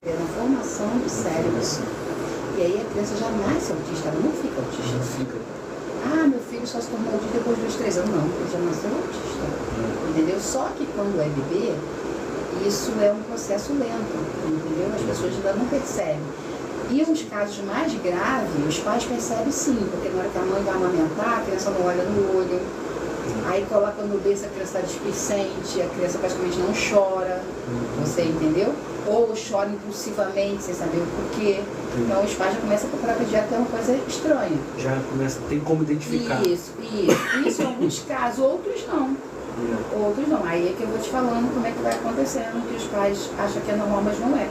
É uma formação do cérebro. E aí a criança já nasce autista, ela não fica autista. Não fica. Ah, meu filho só se tornou autista depois dos 3 anos. Não, ele já nasceu autista. Entendeu? Só que quando é bebê, isso é um processo lento, entendeu? As pessoas ainda não percebem. E os casos mais graves, os pais percebem sim, porque na hora que a mãe vai amamentar, a criança não olha no olho, aí coloca no berço, a criança está displicente, a criança praticamente não chora, você entendeu? Ou chora impulsivamente, sem saber o porquê. Então os pais já começam a procurar pediatra, é uma coisa estranha. Já começa, tem como identificar. Isso em alguns casos, outros não. Outros não. Aí é que eu vou te falando como é que vai acontecendo, que os pais acham que é normal, mas não é.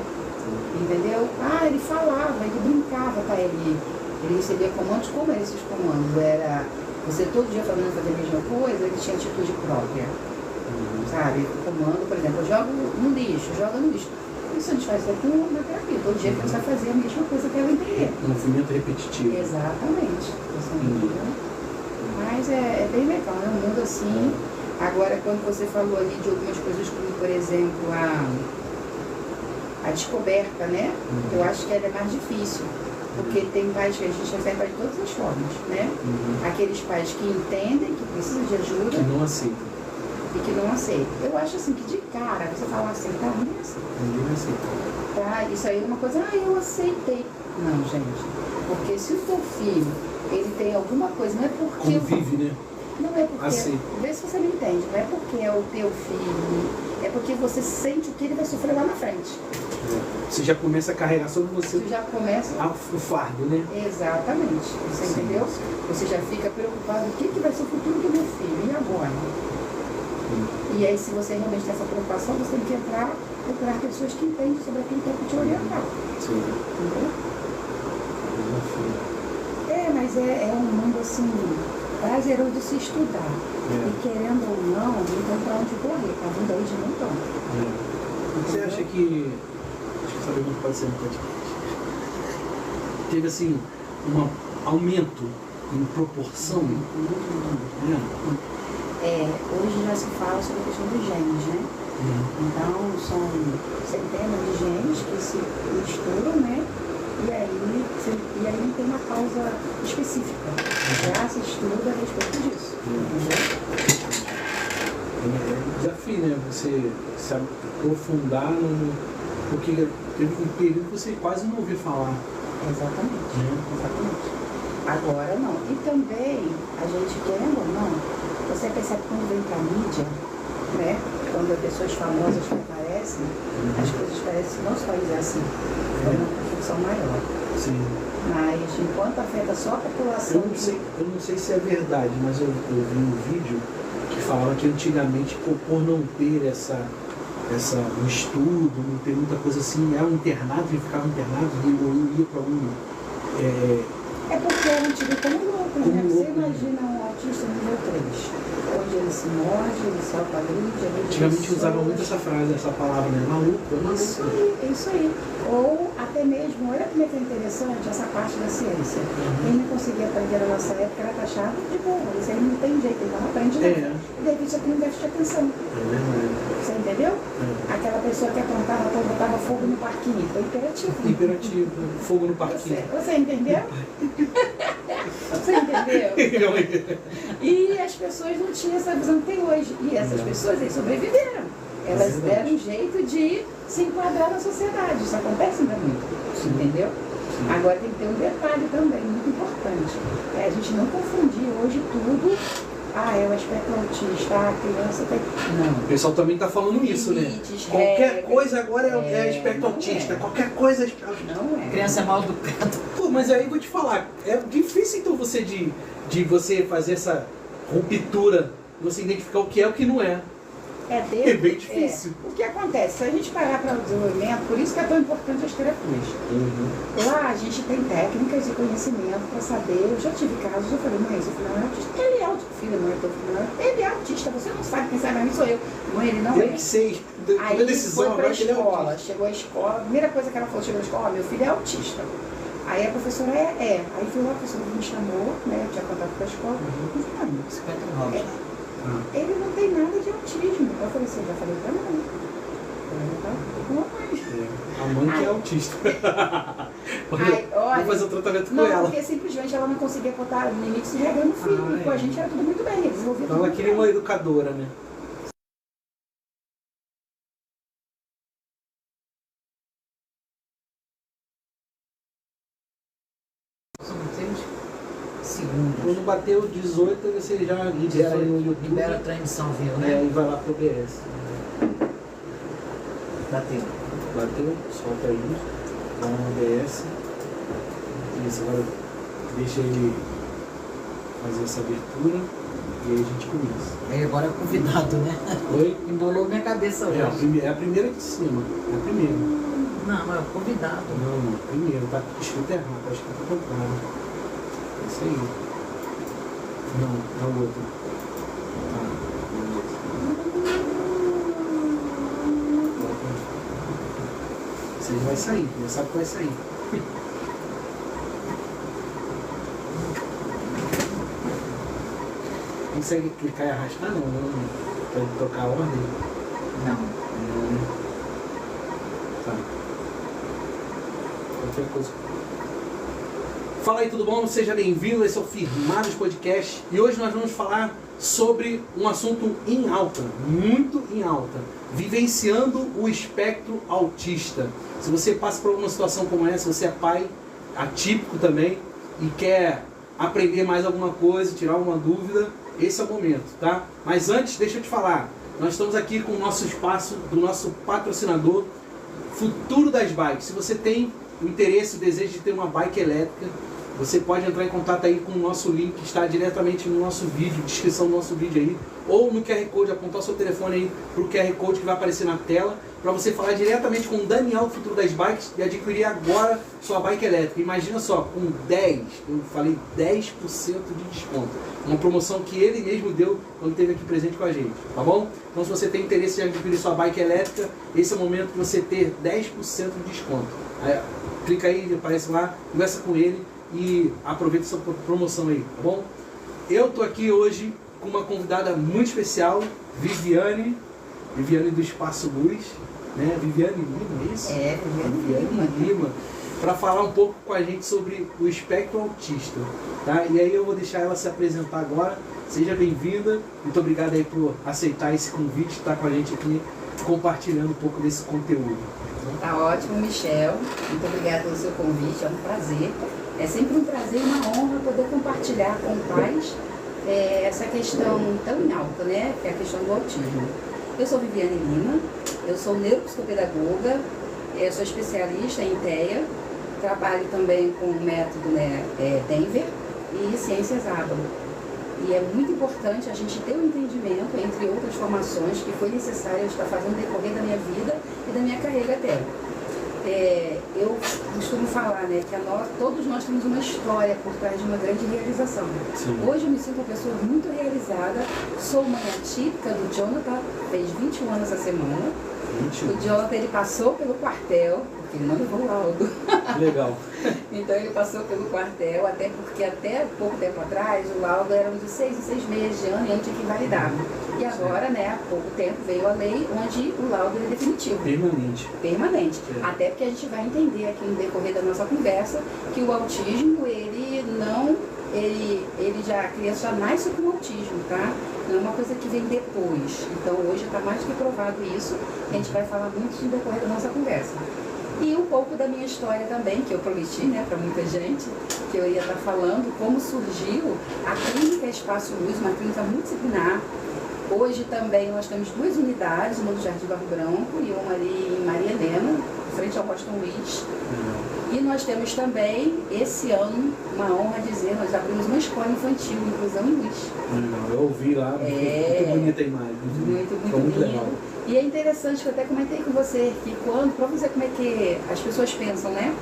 Entendeu? Ah, ele falava, ele brincava, tá? Ele recebia comandos. Como eram esses comandos? Era você todo dia falando fazer a mesma coisa, ele tinha atitude própria. Sabe? O comando, por exemplo, eu jogo no lixo, joga no lixo. Isso a gente faz até na terapia. Todo dia que você vai fazer a mesma coisa até ela entender. Movimento repetitivo. Exatamente. Você entendeu? Mas é bem legal, é um mundo assim. Agora, quando você falou ali de algumas coisas como, por exemplo, a descoberta, né? Eu acho que ela é mais difícil. Porque tem pais que a gente recebe de todas as formas, né? Aqueles pais que entendem que precisam de ajuda. Que não aceitam. E que não aceitam. Eu acho assim que de cara, você falar aceitar, ninguém aceita. Ninguém aceita. Tá? Isso aí é uma coisa, eu aceitei. Não, gente. Porque se o teu filho, ele tem alguma coisa, não é porque... Convive, né? Não é porque... Aceita. Vê se você me entende. Não é porque é o teu filho. É porque você sente o que ele vai sofrer lá na frente. Você já começa a carregar sobre você. Você já começa... O fardo, né? Exatamente. Você entendeu? Você já fica preocupado. O que vai ser o futuro do meu filho? E agora? E aí, se você realmente tem essa preocupação, você tem que procurar pessoas que entendem sobre aquilo que é te orientar. Sim. Entendeu? Mas é um mundo assim, prazeroso de se estudar. E querendo ou não tem pra onde correr, tá vindo aí de montão. Você acha que. Acho que essa pergunta pode ser um podcast. Teve assim, um aumento em proporção? Hoje já se fala sobre a questão dos genes, né? Então são centenas de genes que se misturam, né? E aí não tem uma causa específica. Já se estuda a respeito disso. É um desafio, né? Você se aprofundar no. Porque teve um período que você quase não ouviu falar. Exatamente. Agora não. E também, a gente querendo ou não, você percebe quando vem pra mídia, né? Quando pessoas famosas que aparecem, as coisas parecem não só isso assim, é uma confusão maior. Sim. Mas enquanto afeta só a população. Eu não sei se é verdade, mas eu vi um vídeo que falava que antigamente, por não ter um estudo, não ter muita coisa assim, era um internado, ele ficava internado e ia para É porque era um tipo como louco, né? Você imagina um autista nível 3, onde ele se morde, ele se autoagride, antigamente usava muito essa frase, essa palavra, né? Maluco, Isso aí. Ou até mesmo, olha como é que é interessante essa parte da ciência. Quem não conseguia aprender na nossa época era taxado de burro. Isso aí não tem jeito, ele não aprende nada. E daí isso aqui não deve ter atenção. Você entendeu? Aquela pessoa que apontava, botava fogo no parquinho, foi imperativo. Imperativo, fogo no parquinho. Você entendeu? Você entendeu? E as pessoas não tinham essa visão que tem hoje. E essas pessoas aí sobreviveram. Elas deram um jeito de se enquadrar na sociedade. Isso acontece ainda muito. Entendeu? Agora tem que ter um detalhe também, muito importante. A gente não confundir hoje tudo. É o aspecto autista, a criança tem... Não. O pessoal também está falando isso, né? Qualquer coisa agora é aspecto autista. Qualquer coisa é Não é. Criança é mal educada. Pô, mas aí eu vou te falar, é difícil então você de você fazer essa ruptura, você identificar o que é e o que não é. É bem difícil. O que acontece? Se a gente parar para o desenvolvimento, por isso que é tão importante as terapias. Lá a gente tem técnicas e conhecimento para saber. Eu já tive casos, eu falei, mãe, seu filho não é autista. Ele é autista, filho, não é teu filho, não é. Ele é autista, você não sabe, quem sabe a mim sou eu. Mãe, ele não é. Eu que sei. Aí foi para a escola, chegou à escola, a primeira coisa que ela falou, chegou à escola, meu filho é autista. Aí a professora Aí foi lá, a professora me chamou, né, eu tinha contato com a escola, e falei, mãe, 59. ele não tem nada de autismo. Eu falei assim, já falei pra mãe. A mãe que é autista. Ai, olha, vou fazer um tratamento com não, ela. porque simplesmente ela não conseguia botar limites e regra no filho. E com a gente era tudo muito bem, eles desenvolviam Então tudo ela muito queria bem. uma educadora, né? São 6 segundos. Quando bateu 18, você já libera aí no YouTube. Libera a transmissão viva, Né? né? E vai lá pro OBS. Bateu. Bateu, solta aí. Vai no OBS. Isso, agora deixa ele fazer essa abertura e aí a gente começa. Aí agora é convidado, né? Oi? Embolou minha cabeça hoje. É a primeira de cima. É a primeira. Não, mas é convidado. Não, primeiro, tá escrito errado, tá escrito ao contrário. É isso aí. Não, é o outro. Tá, beleza. Você vai sair, já sabe que vai sair. Consegue clicar e arrastar? Não, pra ele trocar a ordem. Não. Tá. Qualquer coisa. Fala aí, tudo bom? Seja bem-vindo, esse é o Firmados Podcast e hoje nós vamos falar sobre um assunto em alta, muito em alta, vivenciando o espectro autista. Se você passa por alguma situação como essa, você é pai, atípico também, e quer aprender mais alguma coisa, tirar alguma dúvida, esse é o momento, tá? Mas antes, deixa eu te falar, nós estamos aqui com o nosso espaço do nosso patrocinador, Futuro das Bikes. Se você tem o interesse, o desejo de ter uma bike elétrica, você pode entrar em contato aí com o nosso link que está diretamente no nosso vídeo, descrição do nosso vídeo aí, ou no QR Code, apontar o seu telefone aí para o QR Code que vai aparecer na tela, para você falar diretamente com o Daniel do Futuro das Bikes e adquirir agora sua bike elétrica. Imagina só, com 10%, eu falei 10% de desconto. Uma promoção que ele mesmo deu quando esteve aqui presente com a gente, tá bom? Então se você tem interesse em adquirir sua bike elétrica, esse é o momento de você ter 10% de desconto. Aí, clica aí, aparece lá, conversa com ele e aproveita essa promoção aí, tá bom? Eu tô aqui hoje com uma convidada muito especial, Viviane do Espaço Luz, né? Viviane Lima, é isso? É, Viviane Lima, para falar um pouco com a gente sobre o espectro autista, tá? E aí eu vou deixar ela se apresentar agora. Seja bem-vinda, muito obrigado aí por aceitar esse convite, estar com a gente aqui compartilhando um pouco desse conteúdo. Tá ótimo, Michel. Muito obrigada pelo seu convite, é um prazer. É sempre um prazer e uma honra poder compartilhar com pais essa questão tão em alta, né? Que é a questão do autismo. Eu sou Viviane Lima, eu sou neuropsicopedagoga, eu sou especialista em TEA, trabalho também com o método Denver e ciências ABA. E é muito importante a gente ter um entendimento, entre outras formações, que foi necessário eu estar fazendo no decorrer da minha vida e da minha carreira até. Eu costumo falar, né, que todos nós temos uma história por trás de uma grande realização. Sim. Hoje eu me sinto uma pessoa muito realizada, sou mãe atípica do Jonathan, fez 21 anos essa semana. O Jonathan, ele passou pelo quartel, porque ele não levou o laudo. Legal. Então ele passou pelo quartel, até porque até pouco tempo atrás o laudo era de 6 em 6 meses de ano e a gente tinha que validar. E agora, né, há pouco tempo veio a lei onde o laudo é definitivo. Permanente. É. Até porque a gente vai entender aqui no decorrer da nossa conversa que o autismo, a criança já nasce com autismo, tá? Não é uma coisa que vem depois. Então hoje está mais que provado isso, a gente vai falar muito no decorrer da nossa conversa. E um pouco da minha história também, que eu prometi, né, para muita gente, que eu ia estar falando como surgiu a Clínica Espaço Luz, uma clínica multidisciplinar. Hoje também nós temos 2 unidades, uma no Jardim Barro Branco e uma ali em Maria Helena, frente ao Boston Beach. E nós temos também, esse ano, uma honra dizer, nós abrimos uma escola infantil, Inclusão em Luz. Eu ouvi lá, muito bonita a imagem. Muito legal. E é interessante que eu até comentei com você que para você ver como é que as pessoas pensam, né?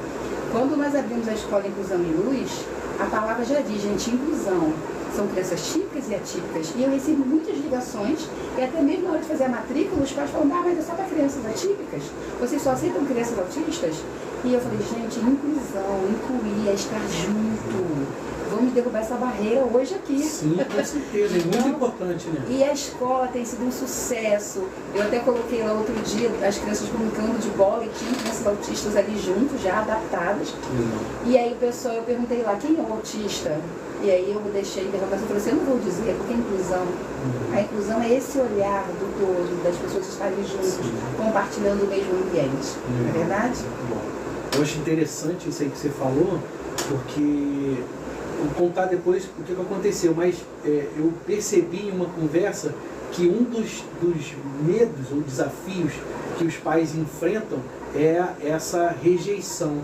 Quando nós abrimos a escola Inclusão em Luz, a palavra já diz, gente, inclusão. são crianças típicas e atípicas. E eu recebo muitas ligações, e até mesmo na hora de fazer a matrícula, os pais falam, mas é só para crianças atípicas? Vocês só aceitam crianças autistas? E eu falei, gente, inclusão, incluir, é estar junto. Vamos derrubar essa barreira hoje aqui. Sim, com certeza, é muito importante, né? E a escola tem sido um sucesso. Eu até coloquei lá outro dia as crianças brincando de bola e tinha crianças autistas ali juntos, já adaptadas. E aí eu perguntei lá, quem é o autista? E aí eu deixei interrogação, eu falei assim, eu não vou dizer, porque a inclusão. A inclusão é esse olhar do todo, das pessoas estarem juntos, compartilhando o mesmo ambiente. Não é verdade? Bom, eu acho interessante isso aí que você falou, porque vou contar depois o que aconteceu, mas eu percebi em uma conversa que um dos medos ou desafios que os pais enfrentam é essa rejeição.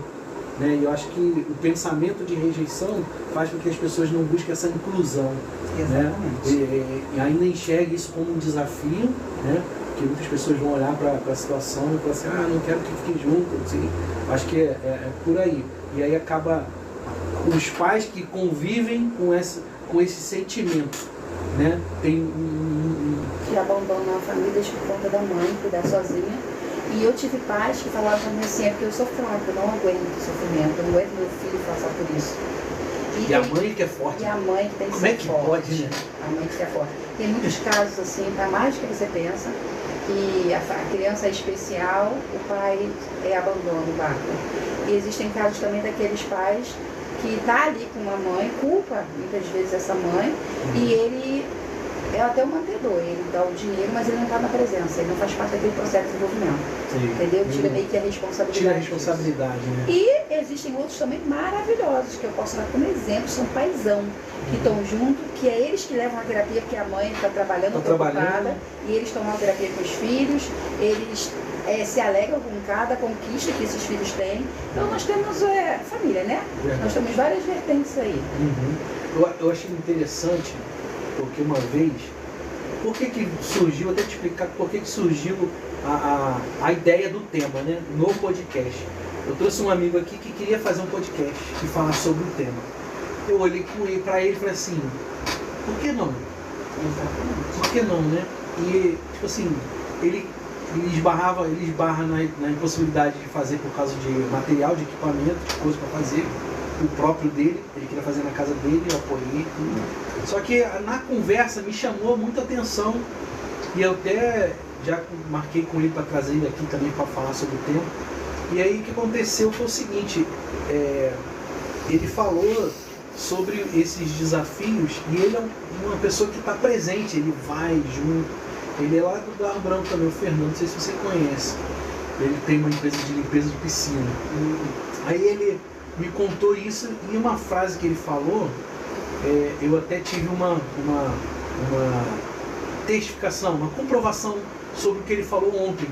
Né? E eu acho que o pensamento de rejeição faz com que as pessoas não busquem essa inclusão. Exatamente. Né? E ainda enxerguem isso como um desafio, né? Que muitas pessoas vão olhar para a situação e falar assim, não quero que fique junto, assim. Acho que é por aí. E aí acaba os pais que convivem com esse sentimento, né? Tem que abandonam a família, deixa por conta da mãe, cuidar sozinha. E eu tive pais que falavam pra mim assim, é porque eu sou fraca, eu não aguento o sofrimento, eu não aguento meu filho passar por isso. E a mãe que é forte. E a mãe que tem que Como ser é que forte. pode, né? A mãe que é forte. Tem muitos casos assim, para mais do que você pensa, que a criança é especial, o pai abandona o barco. E existem casos também daqueles pais que tá ali com uma mãe, culpa muitas vezes essa mãe, e ele é até o mantenedor, ele dá o dinheiro, mas ele não está na presença, ele não faz parte daquele processo de desenvolvimento. Sim. Entendeu? Tira meio que a responsabilidade. Tira a responsabilidade, né? E existem outros também maravilhosos, que eu posso dar como exemplo, são paizão, que estão junto, que é eles que levam a terapia, porque a mãe está trabalhando, preocupada, e eles tomam a terapia com os filhos, eles se alegram com cada conquista que esses filhos têm. Então nós temos família, né? Verdade. Nós temos várias vertentes aí. Eu achei interessante, porque uma vez, por que surgiu, até te explicar por que surgiu a ideia do tema, né, no podcast. Eu trouxe um amigo aqui que queria fazer um podcast e falar sobre o tema. Eu olhei para ele e falei assim, por que não? Exatamente. Por que não, né? E, tipo assim, ele esbarra na impossibilidade de fazer por causa de material, de equipamento, de coisa para fazer. O próprio dele, ele queria fazer na casa dele, eu apoiei tudo. Só que na conversa me chamou muita atenção e eu até já marquei com ele para trazer ele aqui também para falar sobre o tema. E aí o que aconteceu foi o seguinte, ele falou sobre esses desafios e ele é uma pessoa que está presente, ele vai junto. Ele é lá do Barro Branco também, o Fernando, não sei se você conhece. Ele tem uma empresa de limpeza de piscina. Aí ele me contou isso e uma frase que ele falou, eu até tive uma testificação, uma comprovação sobre o que ele falou ontem.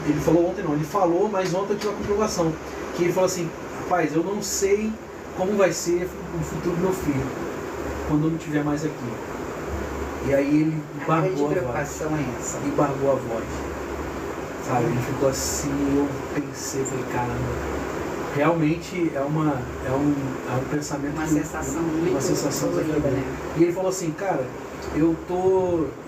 Ele falou ontem não, ele falou, mas ontem eu tive uma comprovação. Que ele falou assim, rapaz, eu não sei como vai ser o futuro do meu filho, quando eu não estiver mais aqui. E aí ele embargou a voz. Embargou a voz. Sabe, ele ficou assim, eu pensei, falei, caramba. Realmente é um pensamento... Uma sensação muito uma sensação dolorida, né? E ele falou assim, cara,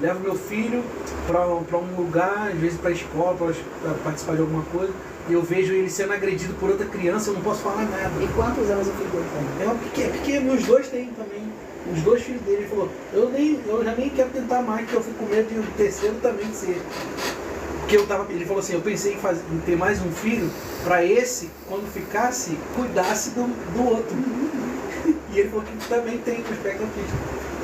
levo meu filho para um lugar, às vezes para a escola, para participar de alguma coisa, e eu vejo ele sendo agredido por outra criança, eu não posso falar nada. E quantos anos o filho dele tem? É pequeno, os dois têm também. Os dois filhos dele. Ele falou, eu já nem quero tentar mais, porque eu fico com medo de o terceiro também ser. Ele falou assim, eu pensei em ter mais um filho para esse, quando ficasse, cuidasse do outro. E ele falou que também tem um espectro autista.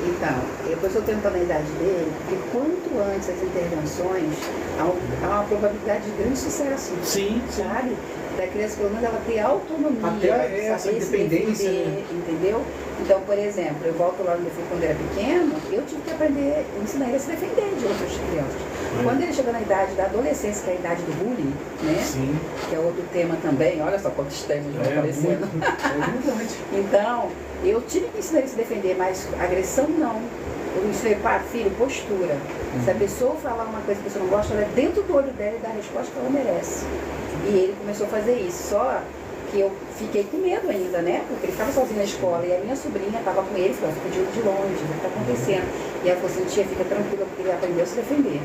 Então, depois eu tentando a idade dele, porque quanto antes as intervenções, há uma probabilidade de grande sucesso. Sim, sabe? Da criança, pelo menos, ela ter autonomia, até essa independência, defender, entendeu? Então, por exemplo, eu volto lá no meu filho quando era pequeno, eu tive que aprender, ensinar ele a se defender de outras crianças. Quando ele chegou na idade da adolescência, que é a idade do bullying, né? Sim. Que é outro tema também, olha só quantos temas vão aparecendo. Então, eu tive que ensinar ele a se defender, mas agressão não. Eu ensinei para filho, postura. Se a pessoa falar uma coisa que você não gosta, ela é dentro do olho dela e dá a resposta que ela merece. E ele começou a fazer isso. Só porque eu fiquei com medo ainda, né? Porque ele ficava sozinho na escola e a minha sobrinha estava com ele, falou, fica de olho de longe, o que está acontecendo? E ela falou assim, tia, fica tranquila, porque ele aprendeu a se defender.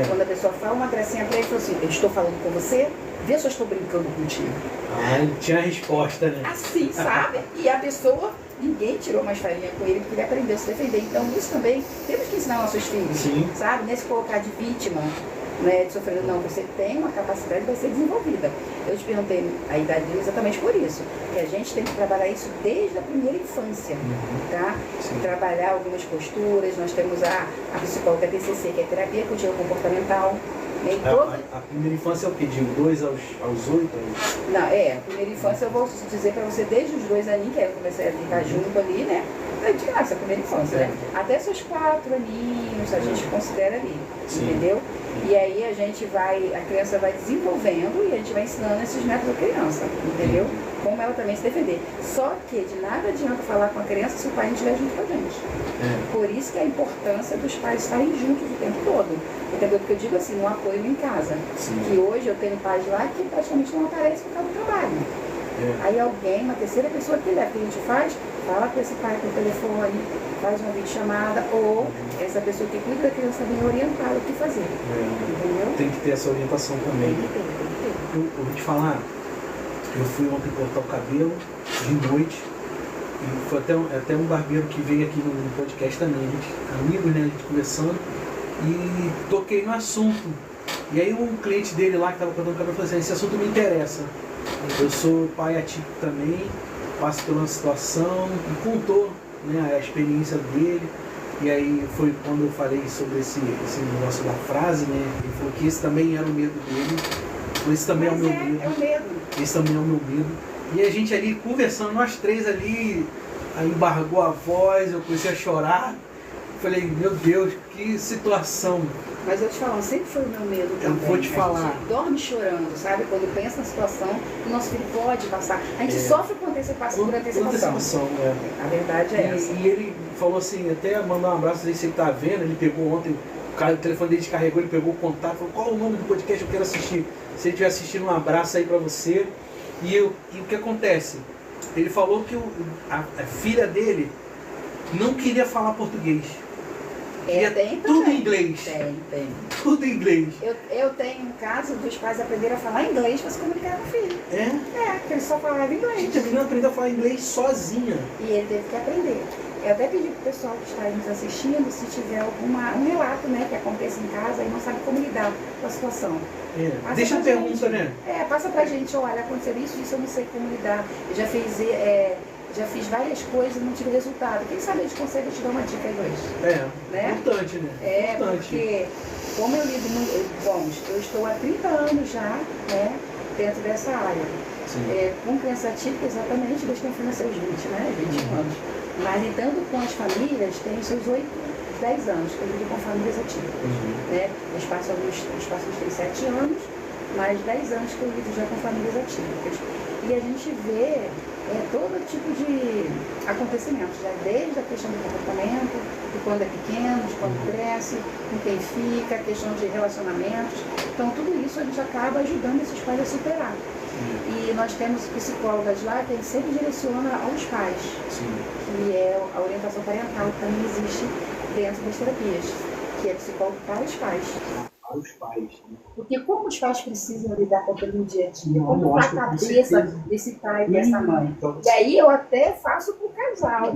Quando a pessoa fala uma gracinha para ele, falou assim, eu estou falando com você, vê se eu estou brincando contigo. Ele tinha a resposta, né? Assim, sabe? E a pessoa, ninguém tirou mais farinha com ele, porque ele aprendeu a se defender. Então isso também temos que ensinar nossos filhos, sabe? Nesse colocar de vítima, né, de sofrer, não, você tem uma capacidade, vai ser desenvolvida. Eu te perguntei a idade dele exatamente por isso, que a gente tem que trabalhar isso desde a primeira infância, tá? Trabalhar algumas posturas, nós temos a psicóloga TCC, que é terapia cognitivo-comportamental. A primeira infância é o quê? De 2 aos 8? Não, a primeira infância eu vou dizer para você desde os 2 aninhos, que eu comecei a ficar junto ali, né? De graça, a primeira infância, né? Até seus 4 aninhos a gente considera ali, entendeu? E aí a criança vai desenvolvendo e a gente vai ensinando esses métodos à criança, entendeu? Como ela também se defender. Só que de nada adianta falar com a criança se o pai não estiver junto com a gente. Por isso que a importância dos pais estarem juntos o tempo todo. Entendeu? Porque eu digo assim, no apoio em casa. Que hoje eu tenho pais lá que praticamente não aparecem por causa do trabalho. Aí alguém, uma terceira pessoa que leva, o que a gente faz? Fala com esse pai pelo telefone, faz uma videochamada, ou essa pessoa que cuida da criança vem orientar o que fazer. Entendeu? Tem que ter essa orientação também. Tem que ter. Eu vou te falar, eu fui ontem cortar o cabelo de noite, e foi até um barbeiro que veio aqui no podcast também, a gente, amigos, né, a gente conversando, e toquei no assunto. E aí um cliente dele lá que estava cortando o cabelo falou assim, esse assunto me interessa. Eu sou pai atípico também, passo pela situação, e contou, né, a experiência dele. E aí foi quando eu falei sobre esse negócio da frase, né? Ele falou que esse também era o medo dele. Esse também é o meu medo. É o medo. Esse também é o meu medo. E a gente ali conversando, nós três ali, aí embargou a voz, eu comecei a chorar. Falei, meu Deus, que situação. Mas eu te falo, sempre foi o meu medo também. Eu vou te falar. A gente dorme chorando, sabe? Quando pensa na situação, o nosso filho pode passar. A gente sofre por antecipação. A verdade é essa. E ele falou assim, até mandar um abraço, aí se ele tá vendo, ele pegou ontem, o telefone dele descarregou, ele pegou o contato, falou, qual é o nome do podcast, eu quero assistir. Se ele estiver assistindo, um abraço aí pra você. E o que acontece? Ele falou que a filha dele não queria falar português. Tem tudo também. em inglês. Tem. Tudo em inglês. Eu tenho um caso dos pais aprenderem a falar inglês para se comunicar com o filho. Porque ele só falava inglês. A menina aprendeu a falar inglês sozinha. E ele teve que aprender. Eu até pedi pro pessoal que está aí nos assistindo, se tiver um relato, né, que aconteça em casa e não sabe como lidar com a situação. Deixa a pergunta, né? Passa pra gente, olha, aconteceu isso, eu não sei como lidar. Eu já fiz várias coisas e não tive resultado. Quem sabe a gente consegue te dar uma dica aí hoje. Né? Importante, né? Porque como eu lido muito. Bom, eu estou há 30 anos já, né, dentro dessa área. Com criança atípica, exatamente, desde que eu fui nascer os 20, né? 21 anos. Mas lidando com as famílias, tem os seus 10 anos que eu lido com famílias atípicas. Né? Os pássaros têm 7 anos, mais 10 anos que eu lido já com famílias atípicas. E a gente vê todo tipo de acontecimentos, já desde a questão do comportamento, de quando é pequeno, de quando cresce, com quem fica, a questão de relacionamentos. Então tudo isso a gente acaba ajudando esses pais a superar. E nós temos psicólogas lá que a gente sempre direciona aos pais, que é a orientação parental, que também existe dentro das terapias, que é psicólogo para os pais. Para os pais. Porque como os pais precisam lidar com aquilo no dia a dia, como está a cabeça desse pai e dessa mãe. E aí eu até faço para o casal,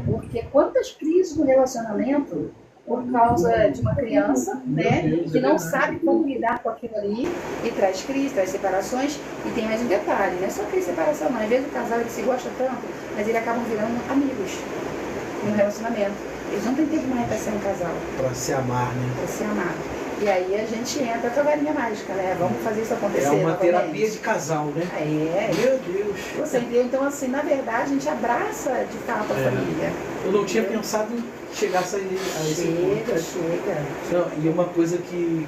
porque quantas crises no relacionamento por causa de uma criança, né, que não sabe como lidar com aquilo ali e traz crise, traz separações. E tem mais um detalhe, não é só crise e separação, não. Às vezes o casal ele se gosta tanto, mas eles acabam virando amigos no relacionamento. Eles não têm tempo mais para ser um casal. Para se amar, né? Para se amar. E aí a gente entra com a varinha mágica, né? Vamos fazer isso acontecer. É uma novamente. terapia de casal, né? Meu Deus. Você entendeu? Então, assim, na verdade, a gente abraça de fato a família. Eu não tinha pensado em chegar a esse ponto. Chega. Não, e uma coisa que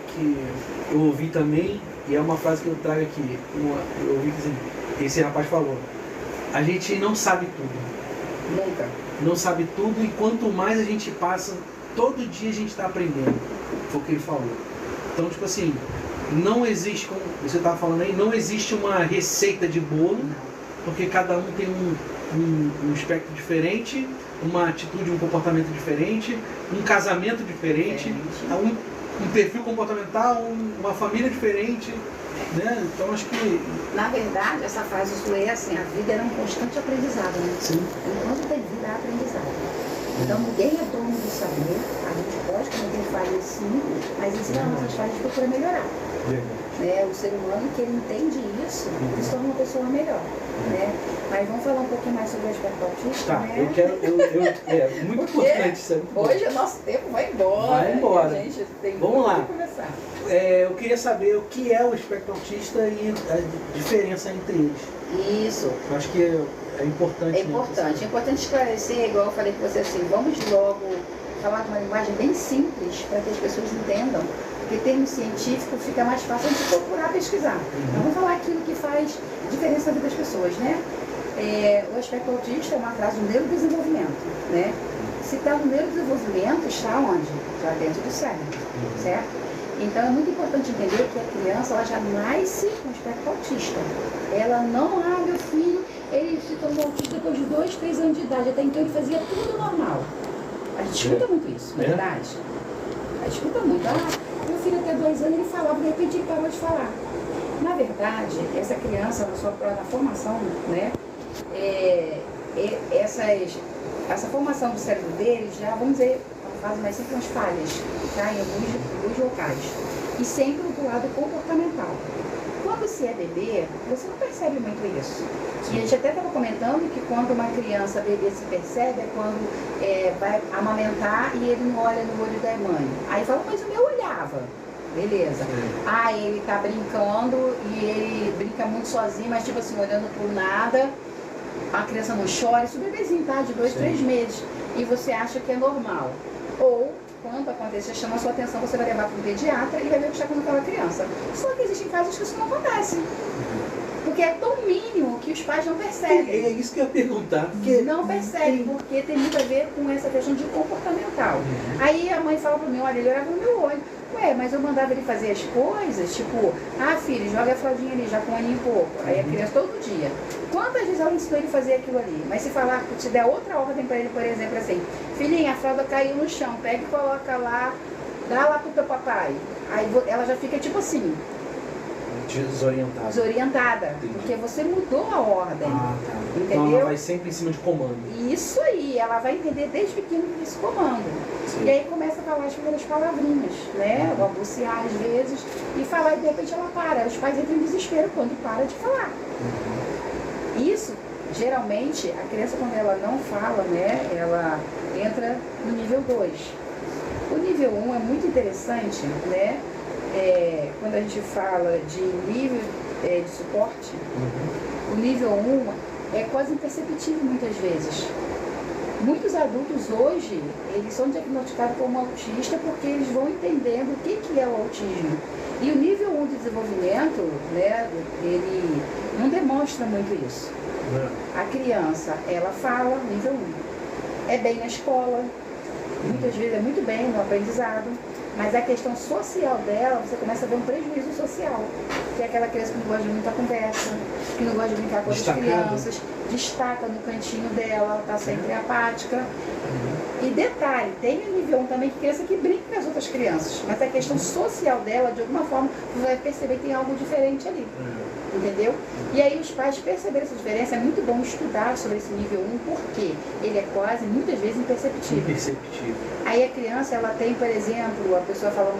eu ouvi também, e é uma frase que eu trago aqui, eu ouvi que assim, esse rapaz falou, a gente não sabe tudo. Nunca. Não sabe tudo, e quanto mais a gente passa, todo dia a gente está aprendendo. Foi o que ele falou. Então, tipo assim, não existe, como você estava falando aí, não existe uma receita de bolo, porque cada um tem um espectro diferente, uma atitude, um comportamento diferente, um casamento diferente, um perfil comportamental, uma família diferente, né? Então acho que... Na verdade, essa frase sua é assim, a vida era um constante aprendizado, né? Sim. Enquanto tem vida, há aprendizado. Então ninguém é dono do saber, a gente pode cometer falhas sim, mas em cima das nossas falhas a gente procura melhorar. Né? O ser humano que ele entende isso, ele se torna uma pessoa melhor. Né? Mas vamos falar um pouquinho mais sobre o aspecto autista, Tá, né? eu quero, muito importante isso. É muito Hoje o nosso tempo vai embora. Vai embora. A gente tem Vamos lá. muito que começar. Eu queria saber o que é o espectro autista e a diferença entre eles. Isso. Eu acho que é importante. É importante. É importante esclarecer, igual eu falei com você assim, vamos logo falar de uma linguagem bem simples para que as pessoas entendam. Porque termo científico fica mais fácil de procurar pesquisar. Então vamos falar aquilo que faz diferença na vida das pessoas, né? O aspecto autista é um atraso no neurodesenvolvimento, né? Se está no neurodesenvolvimento, está onde? Já dentro do cérebro, certo? Então é muito importante entender que a criança ela já nasce com aspecto autista. Ela não, meu filho, ele se tornou autista depois de 2, 3 anos de idade, até então ele fazia tudo normal. A gente escuta muito isso, não é verdade? A gente escuta muito, meu filho até 2 anos ele falava, de repente ele parou de falar. Na verdade, essa criança, na formação, né, essa formação do cérebro dele já, vamos dizer, faz mais sempre umas falhas, tá? Em alguns locais. E sempre do lado comportamental. Quando se é bebê, você não percebe muito isso. E a gente até estava comentando que quando uma criança bebê se percebe é quando vai amamentar e ele não olha no olho da mãe. Aí fala, mas o meu olhava. Beleza. Ele tá brincando e ele brinca muito sozinho, mas tipo assim, olhando por nada. A criança não chora, isso o bebezinho tá de 2, 3 meses. E você acha que é normal. Ou, quando acontecer, chama a sua atenção, você vai levar para um pediatra e vai ver o que está com aquela criança. Só que existem casos que isso não acontece. Porque é tão mínimo que os pais não percebem. É isso que eu ia perguntar. Porque não percebem, porque tem muito a ver com essa questão de comportamental. Aí a mãe fala para mim, olha, ele olhava no meu olho. Mas eu mandava ele fazer as coisas, tipo, filho, joga a fraldinha ali, já com um aninho e pouco. Aí a criança todo dia. Quantas vezes ela ensinou ele a fazer aquilo ali? Mas se falar, te der outra ordem para ele, por exemplo, assim, filhinha, a fralda caiu no chão, pega e coloca lá, dá lá pro teu papai. Aí ela já fica tipo assim, desorientada, porque você mudou a ordem. Entendeu? Então ela vai sempre em cima de comando. Isso aí, ela vai entender desde pequeno esse comando. Sim. E aí começa a falar as primeiras palavrinhas, né? Balbuciar às vezes e falar e de repente ela para. Os pais entram em desespero quando para de falar. Isso, geralmente, a criança quando ela não fala, né? Ela entra no nível 2. O nível 1 é muito interessante, né? Quando a gente fala de nível de suporte, o nível 1 é quase imperceptível muitas vezes. Muitos adultos hoje, eles são diagnosticados como autistas porque eles vão entendendo o que é o autismo. E o nível 1 de desenvolvimento, né, ele não demonstra muito isso. A criança, ela fala, nível 1. É bem na escola, muitas vezes é muito bem no aprendizado, mas a questão social dela, você começa a ver um prejuízo social. Que é aquela criança que não gosta de muita conversa, que não gosta de brincar com outras crianças, destaca no cantinho dela, está sempre apática. E detalhe, tem o nível 1 também, que criança que brinca com as outras crianças, mas a questão social dela, de alguma forma, você vai perceber que tem algo diferente ali. Entendeu? E aí os pais perceberam essa diferença, é muito bom estudar sobre esse nível 1, porque ele é quase, muitas vezes, imperceptível. Aí a criança, ela tem, por exemplo, a pessoa fala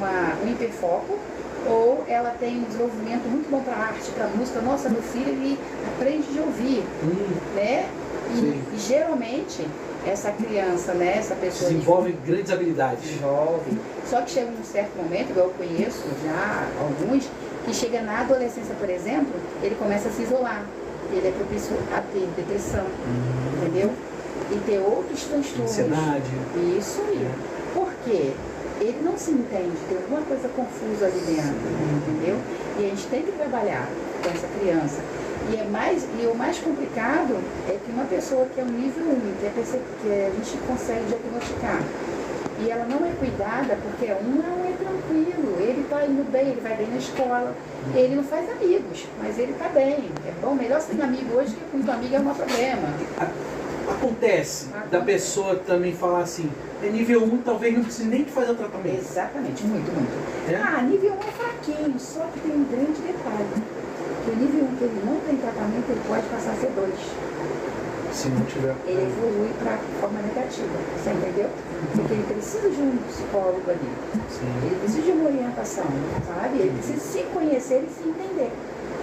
um hiperfoco, ou ela tem um desenvolvimento muito bom para arte, para música. Nossa, meu filho, ele aprende de ouvir, né? E geralmente, essa criança, né, essa pessoa... Desenvolve grandes habilidades. Desenvolve. Só que chega num certo momento, eu conheço já alguns, que chega na adolescência, por exemplo, ele começa a se isolar. Ele é propício a ter depressão, entendeu? E ter outros transtornos. Ansiedade. Isso aí. Por quê? Ele não se entende, tem alguma coisa confusa ali dentro, entendeu? E a gente tem que trabalhar com essa criança. E o mais complicado é que uma pessoa que é um nível 1, que a gente consegue diagnosticar, E ela não é cuidada porque um não é tranquilo, ele está indo bem, ele vai bem na escola, ele não faz amigos, mas ele está bem. É bom, melhor ser amigo hoje que muito amigo é um problema. Acontece da pessoa também falar assim, é nível 1, talvez não precise nem de fazer o tratamento. Exatamente, muito, muito. É? Nível 1 é fraquinho, só que tem um grande detalhe. Que o nível 1 que ele não tem tratamento, ele pode passar a ser 2. Se não tiver. Ele evolui para forma negativa, você entendeu? Porque ele precisa de um psicólogo ali. Sim. Ele precisa de uma orientação, sabe? Ele precisa se conhecer e se entender,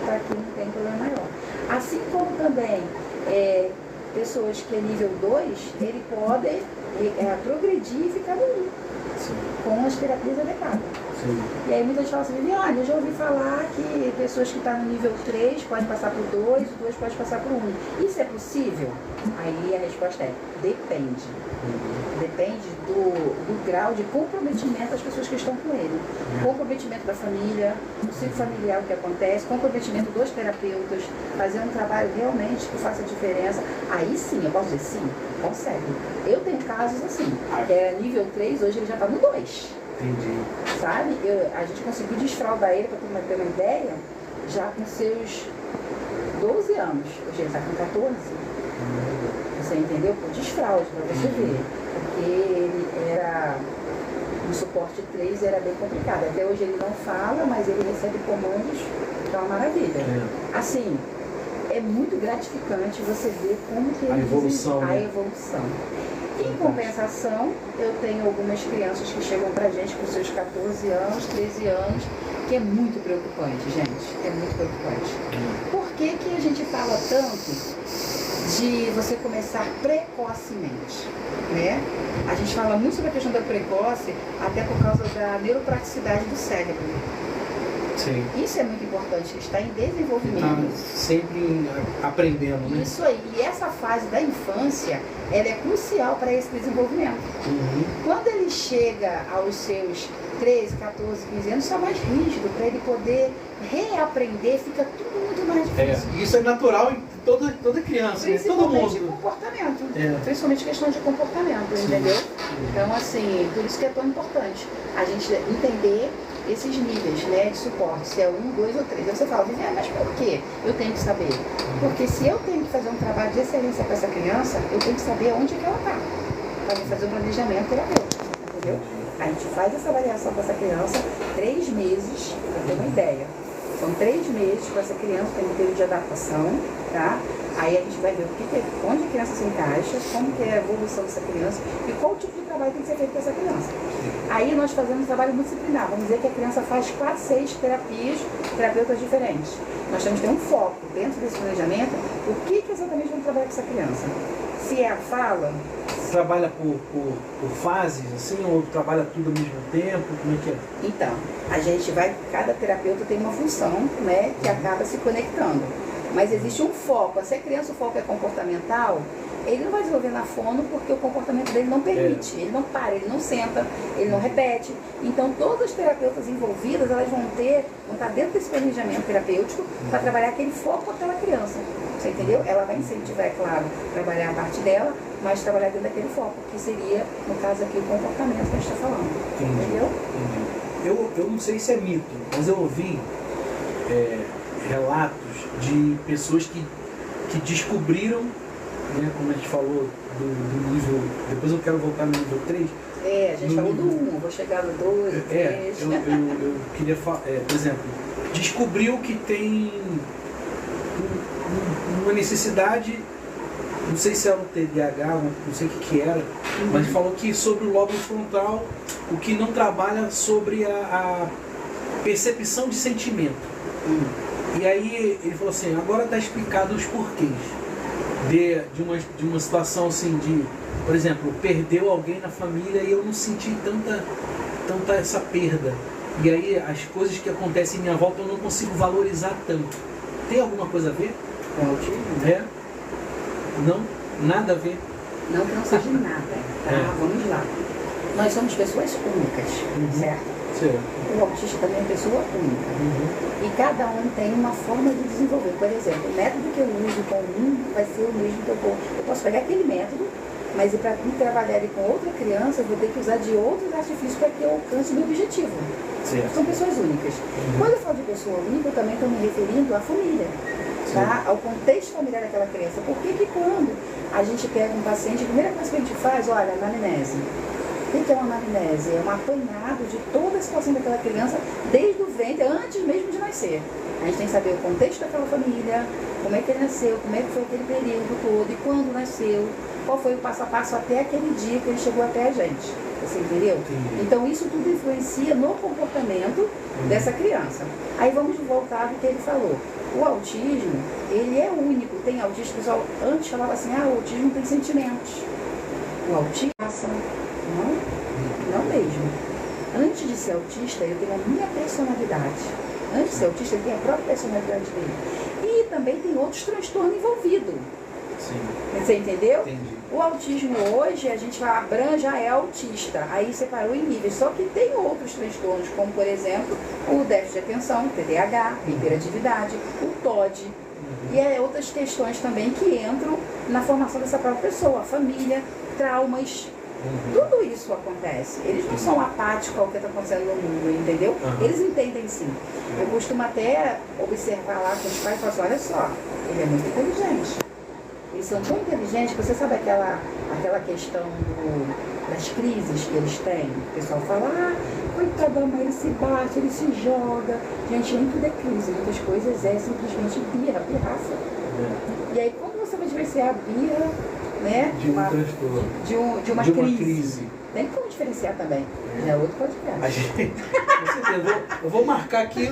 para que não tenha problema maior. Assim como também pessoas que é nível 2, ele pode progredir e ficar no 1, com as terapias adequadas. Sim. E aí muitas falam assim, olha, eu já ouvi falar que pessoas que estão no nível 3 podem passar para o 2, o 2 pode passar para o 1. Isso é possível? Aí a resposta é, depende. Depende do grau de comprometimento das pessoas que estão com ele. Comprometimento da família, do ciclo familiar, o que acontece, comprometimento dos terapeutas, fazer um trabalho realmente que faça diferença. Aí sim, eu posso dizer sim, consegue. Eu tenho casos assim, nível 3, hoje ele já está no 2. Entendi. Sabe? A gente conseguiu desfraldar ele, para ter uma ideia, já com seus 12 anos. Hoje ele está com 14. Você entendeu? Por desfraude, para você ver. Porque ele era... O suporte 3 era bem complicado. Até hoje ele não fala, mas ele recebe comandos, que é uma maravilha. Assim, é muito gratificante você ver como que ele evolução, a né? evolução. Em compensação, eu tenho algumas crianças que chegam pra gente com seus 14 anos, 13 anos, que é muito preocupante, gente. É muito preocupante. Por que que a gente fala tanto de você começar precocemente, né? A gente fala muito sobre a questão da precoce, até por causa da neuroplasticidade do cérebro. Sim. Isso é muito importante, está em desenvolvimento. Está sempre aprendendo, né? Isso aí. E essa fase da infância, ela é crucial para esse desenvolvimento. Quando ele chega aos seus 13, 14, 15 anos, está mais rígido, para ele poder reaprender, fica tudo muito mais difícil. Isso é natural em toda criança, né? Todo Principalmente mundo. comportamento. Principalmente questão de comportamento, entendeu? Então, assim, por isso que é tão importante a gente entender esses níveis, né, de suporte, se é 1, 2 ou 3. Aí você fala, Viviane, mas por quê? Eu tenho que saber. Porque se eu tenho que fazer um trabalho de excelência para essa criança, eu tenho que saber onde que ela está, para fazer um planejamento terapêutico, entendeu? A gente faz essa avaliação para essa criança 3 meses, para ter uma ideia. São 3 meses para essa criança, tem um período de adaptação, tá? Aí a gente vai ver onde a criança se encaixa, como que é a evolução dessa criança e qual tipo de trabalho tem que ser feito com essa criança. Aí nós fazemos um trabalho multidisciplinar. Vamos dizer que a criança faz 4, 6 terapias, terapeutas diferentes. Nós temos que ter um foco dentro desse planejamento, o que exatamente vamos trabalhar com essa criança. Se é a fala... Trabalha por fases, assim, ou trabalha tudo ao mesmo tempo? Como é que é? Então, a gente vai... Cada terapeuta tem uma função, né, que acaba se conectando. Mas existe um foco. Se a criança o foco é comportamental, ele não vai desenvolver na fono porque o comportamento dele não permite. Ele não para, ele não senta, ele não repete. Então, todas as terapeutas envolvidas, elas vão estar dentro desse planejamento terapêutico para trabalhar aquele foco com aquela criança. Você entendeu? Ela vai incentivar, é claro, trabalhar a parte dela, mas trabalhar dentro daquele foco, que seria, no caso aqui, o comportamento que a gente está falando. Entendeu? Eu não sei se é mito, mas eu ouvi relatos de pessoas que descobriram, né, como a gente falou, do nível... Depois eu quero voltar no nível 3. A gente falou do 1, vou chegar no 2, 3. Eu queria falar, por exemplo, descobriu que tem uma necessidade, não sei se era um TDAH, não sei o que era, mas falou que sobre o lóbulo frontal, o que não trabalha sobre a percepção de sentimento. E aí ele falou assim, agora está explicado os porquês de uma situação assim de, por exemplo, perdeu alguém na família e eu não senti tanta essa perda. E aí as coisas que acontecem em minha volta eu não consigo valorizar tanto. Tem alguma coisa a ver? Não? Nada a ver? Não que não seja nada, tá? Vamos lá. Nós somos pessoas únicas, certo? O autista também é pessoa única. E cada um tem uma forma de desenvolver. Por exemplo, o método que eu uso com um vai ser o mesmo que eu posso pegar aquele método Mas para mim trabalhar com outra criança, eu vou ter que usar de outros artifícios para que eu alcance o meu objetivo. Certo. São pessoas únicas. Quando eu falo de pessoa única, eu também estou me referindo à família, tá? Ao contexto familiar daquela criança. Por que quando a gente pega um paciente, a primeira coisa que a gente faz, olha, anamnese. O que é uma anamnese? É um apanhado de toda a situação daquela criança, desde o ventre, antes mesmo de nascer. A gente tem que saber o contexto daquela família, como é que ele nasceu, como é que foi aquele período todo, e quando nasceu, qual foi o passo a passo até aquele dia que ele chegou até a gente. Você entendeu? Sim. Então isso tudo influencia no comportamento dessa criança. Aí vamos voltar do que ele falou. O autismo, ele é único. Tem autismo, o pessoal antes falava assim, o autismo tem sentimentos. O autismo, não mesmo. Antes de ser autista, eu tenho a minha personalidade. Antes de ser autista, ele tem a própria personalidade dele. E também tem outros transtornos envolvidos. Sim. Você entendeu? Entendi. O autismo hoje, a gente vai já é autista, aí separou em níveis. Só que tem outros transtornos, como por exemplo, o déficit de atenção, TDAH, hiperatividade, o TOD. E outras questões também que entram na formação dessa própria pessoa, a família, traumas. Tudo isso acontece. Eles não são apáticos ao que está acontecendo no mundo, entendeu? Eles entendem sim. Eu costumo até observar lá com os pais e falar assim, olha só, ele é muito inteligente. Eles são tão inteligentes que você sabe aquela questão das crises que eles têm. O pessoal fala, coitado da mãe, ele se bate, ele se joga. Gente, nem tudo é crise, muitas coisas é simplesmente pirraça. E aí quando você vai diferenciar a birra, né, de uma crise. Tem como diferenciar também. É outro podcast. Eu vou marcar aqui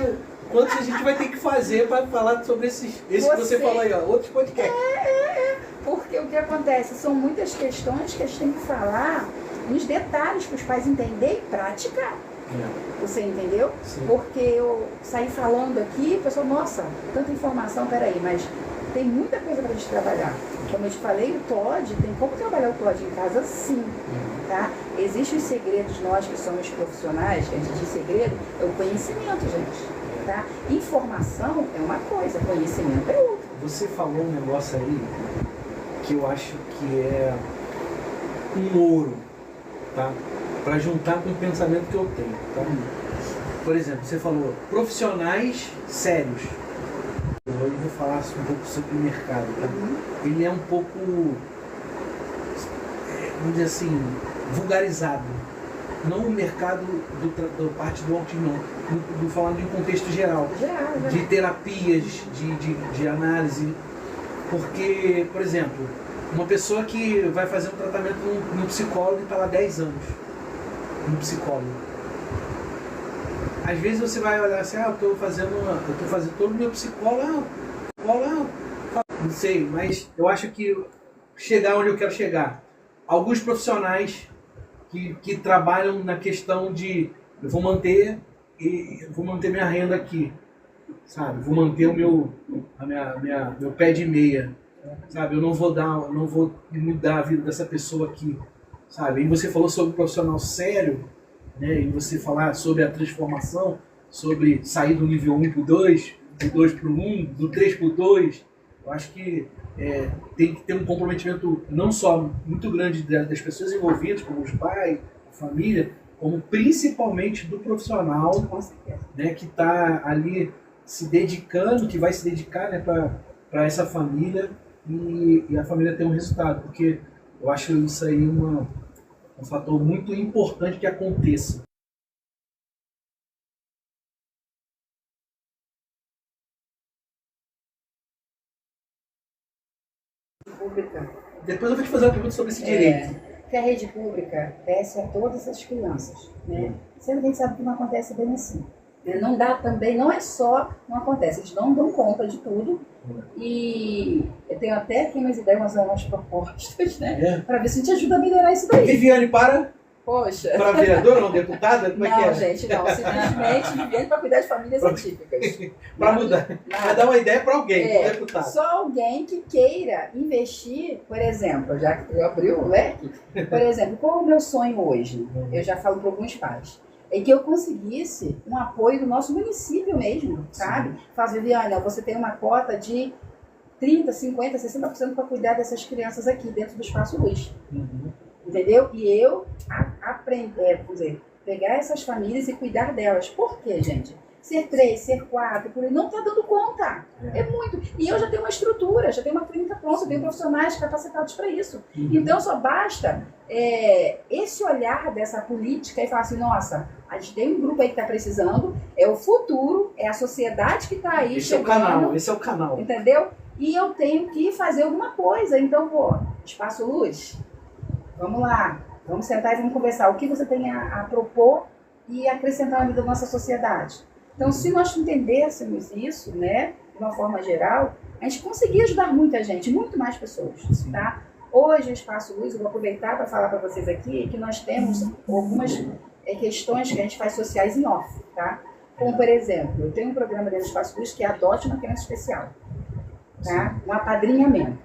quantos a gente vai ter que fazer para falar sobre esse que você falou aí, outros podcasts. Porque o que acontece? São muitas questões que a gente tem que falar nos detalhes para os pais entenderem e praticar. Você entendeu? Sim. Porque eu saí falando aqui, o pessoal, nossa, tanta informação, peraí, mas tem muita coisa para a gente trabalhar. Como eu te falei, o TOD, tem como trabalhar o TOD em casa, sim. Tá? Existem os segredos, nós que somos profissionais, que a gente diz segredo, é o conhecimento, gente. Tá? Informação é uma coisa, conhecimento é outra. Você falou um negócio aí que eu acho que é um ouro, tá? Para juntar com o pensamento que eu tenho, tá? Por exemplo, você falou profissionais sérios. Eu vou falar um pouco sobre o mercado, tá? Ele é um pouco, vamos dizer assim, vulgarizado. Não o mercado do parte do autismo, não. Falando em contexto geral. De terapias, de análise. Porque, por exemplo, uma pessoa que vai fazer um tratamento no psicólogo e está lá 10 anos. No psicólogo. Às vezes você vai olhar assim, eu estou fazendo todo o meu psicólogo, não sei, mas eu acho que chegar onde eu quero chegar. Alguns profissionais que trabalham na questão de eu vou manter minha renda aqui, sabe? Vou manter meu pé de meia, sabe? Eu não vou mudar a vida dessa pessoa aqui, sabe? E você falou sobre o profissional sério, né? E você falar sobre a transformação, sobre sair do nível 1 para o 2, do 2 para o 1, do 3 para o 2. Eu acho que tem que ter um comprometimento não só muito grande das pessoas envolvidas, como os pais, a família, como principalmente do profissional, né, que está ali se dedicando, que vai se dedicar, né, para essa família e a família ter um resultado. Porque eu acho isso aí um fator muito importante que aconteça. Pública. Depois eu vou te fazer uma pergunta sobre esse direito. Que a rede pública desce a todas as crianças, né? Sempre a gente sabe que não acontece bem assim. Não dá também, não é só, não acontece, eles não dão conta de tudo. E eu tenho até aqui umas ideias, umas propostas, né? Para ver se a gente ajuda a melhorar isso daí. Viviane, Poxa. Para vereadora ou deputada? Como é que é? Gente, não. Simplesmente Viviane para cuidar de famílias atípicas. Para mudar. Para dar uma ideia para alguém, para deputado. Só alguém que queira investir, por exemplo, já que eu abri o leque, por exemplo, qual é o meu sonho hoje? Eu já falo para alguns pais. É que eu conseguisse um apoio do nosso município mesmo, sabe? Faz, Viviane, você tem uma cota de 30%, 50%, 60% para cuidar dessas crianças aqui dentro do Espaço Luz. Uhum. Entendeu? E eu pegar essas famílias e cuidar delas. Por quê, gente? Ser 3, ser 4, por aí, não está dando conta. É muito. E eu já tenho uma estrutura, já tenho uma clínica pronta, tenho profissionais capacitados para isso. Uhum. Então só basta esse olhar dessa política e falar assim, nossa, a gente tem um grupo aí que está precisando, é o futuro, é a sociedade que está aí Esse é o canal, esse é o canal. Entendeu? E eu tenho que fazer alguma coisa. Então, Espaço Luz, vamos lá, vamos sentar e vamos conversar. O que você tem a propor e acrescentar na vida da nossa sociedade? Então, se nós entendêssemos isso, né, de uma forma geral, a gente conseguia ajudar muita gente, muito mais pessoas, tá? Hoje, o Espaço Luz, eu vou aproveitar para falar para vocês aqui que nós temos algumas questões que a gente faz sociais em off, tá? Como, por exemplo, eu tenho um programa dentro do Espaço Luz que é Adote uma Criança Especial, tá? Um apadrinhamento.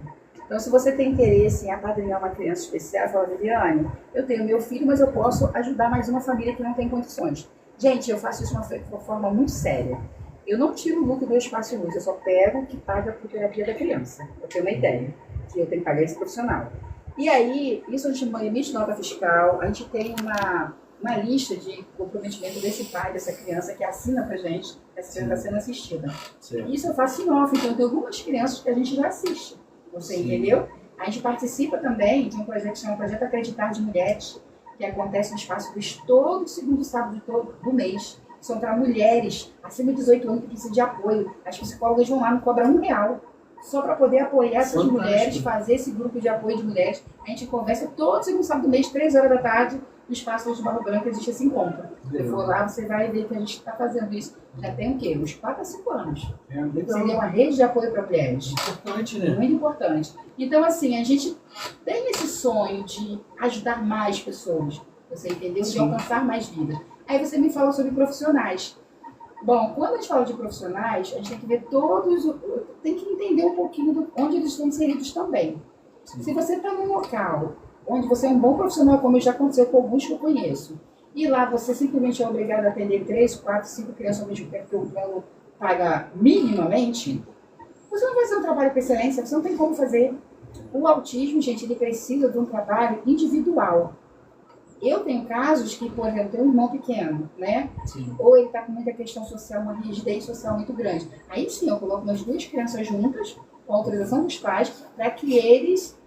Então, se você tem interesse em apadrinhar uma criança especial, fala, Viviane, eu tenho meu filho, mas eu posso ajudar mais uma família que não tem condições. Gente, eu faço isso de uma forma muito séria. Eu não tiro o lucro do Espaço Luz, eu só pego o que paga por terapia da criança. Eu tenho uma ideia, que eu tenho que pagar esse profissional. E aí, isso a gente emite nota fiscal, a gente tem uma lista de comprometimento desse pai, dessa criança, que assina pra gente, essa criança está sendo assistida. Sim. Isso eu faço em off, então tem algumas crianças que a gente já assiste. Você entendeu? A gente participa também de um projeto que chama Projeto Acreditar de Mulheres, que acontece no Espaço Luz todo segundo sábado do mês. São para mulheres acima de 18 anos que precisam de apoio. As psicólogas vão lá, não cobram R$1, só para poder apoiar essas mulheres, fazer esse grupo de apoio de mulheres. A gente conversa todo segundo sábado do mês, 3 horas da tarde, no Espaço Luz de Barra Branca, existe esse encontro. Se for lá, você vai ver que a gente está fazendo isso. Já tem o quê? Uns 4 a 5 anos. Seria uma rede de apoio para mulheres. Importante, né? Muito importante. Então, assim, a gente tem esse sonho de ajudar mais pessoas, você entendeu? De alcançar mais vidas. Aí você me fala sobre profissionais. Bom, quando a gente fala de profissionais, a gente tem que ver tem que entender um pouquinho de onde eles estão inseridos também. Sim. Se você está num local onde você é um bom profissional, como já aconteceu com alguns que eu conheço, e lá você simplesmente é obrigado a atender 3, 4, 5 crianças ao mesmo tempo que o plano paga minimamente, você não vai fazer um trabalho com excelência, você não tem como fazer. O autismo, gente, ele precisa de um trabalho individual. Eu tenho casos que, por exemplo, tem um irmão pequeno, né? Sim. Ou ele está com muita questão social, uma rigidez social muito grande. Aí sim, eu coloco as 2 crianças juntas, com a autorização dos pais, para que eles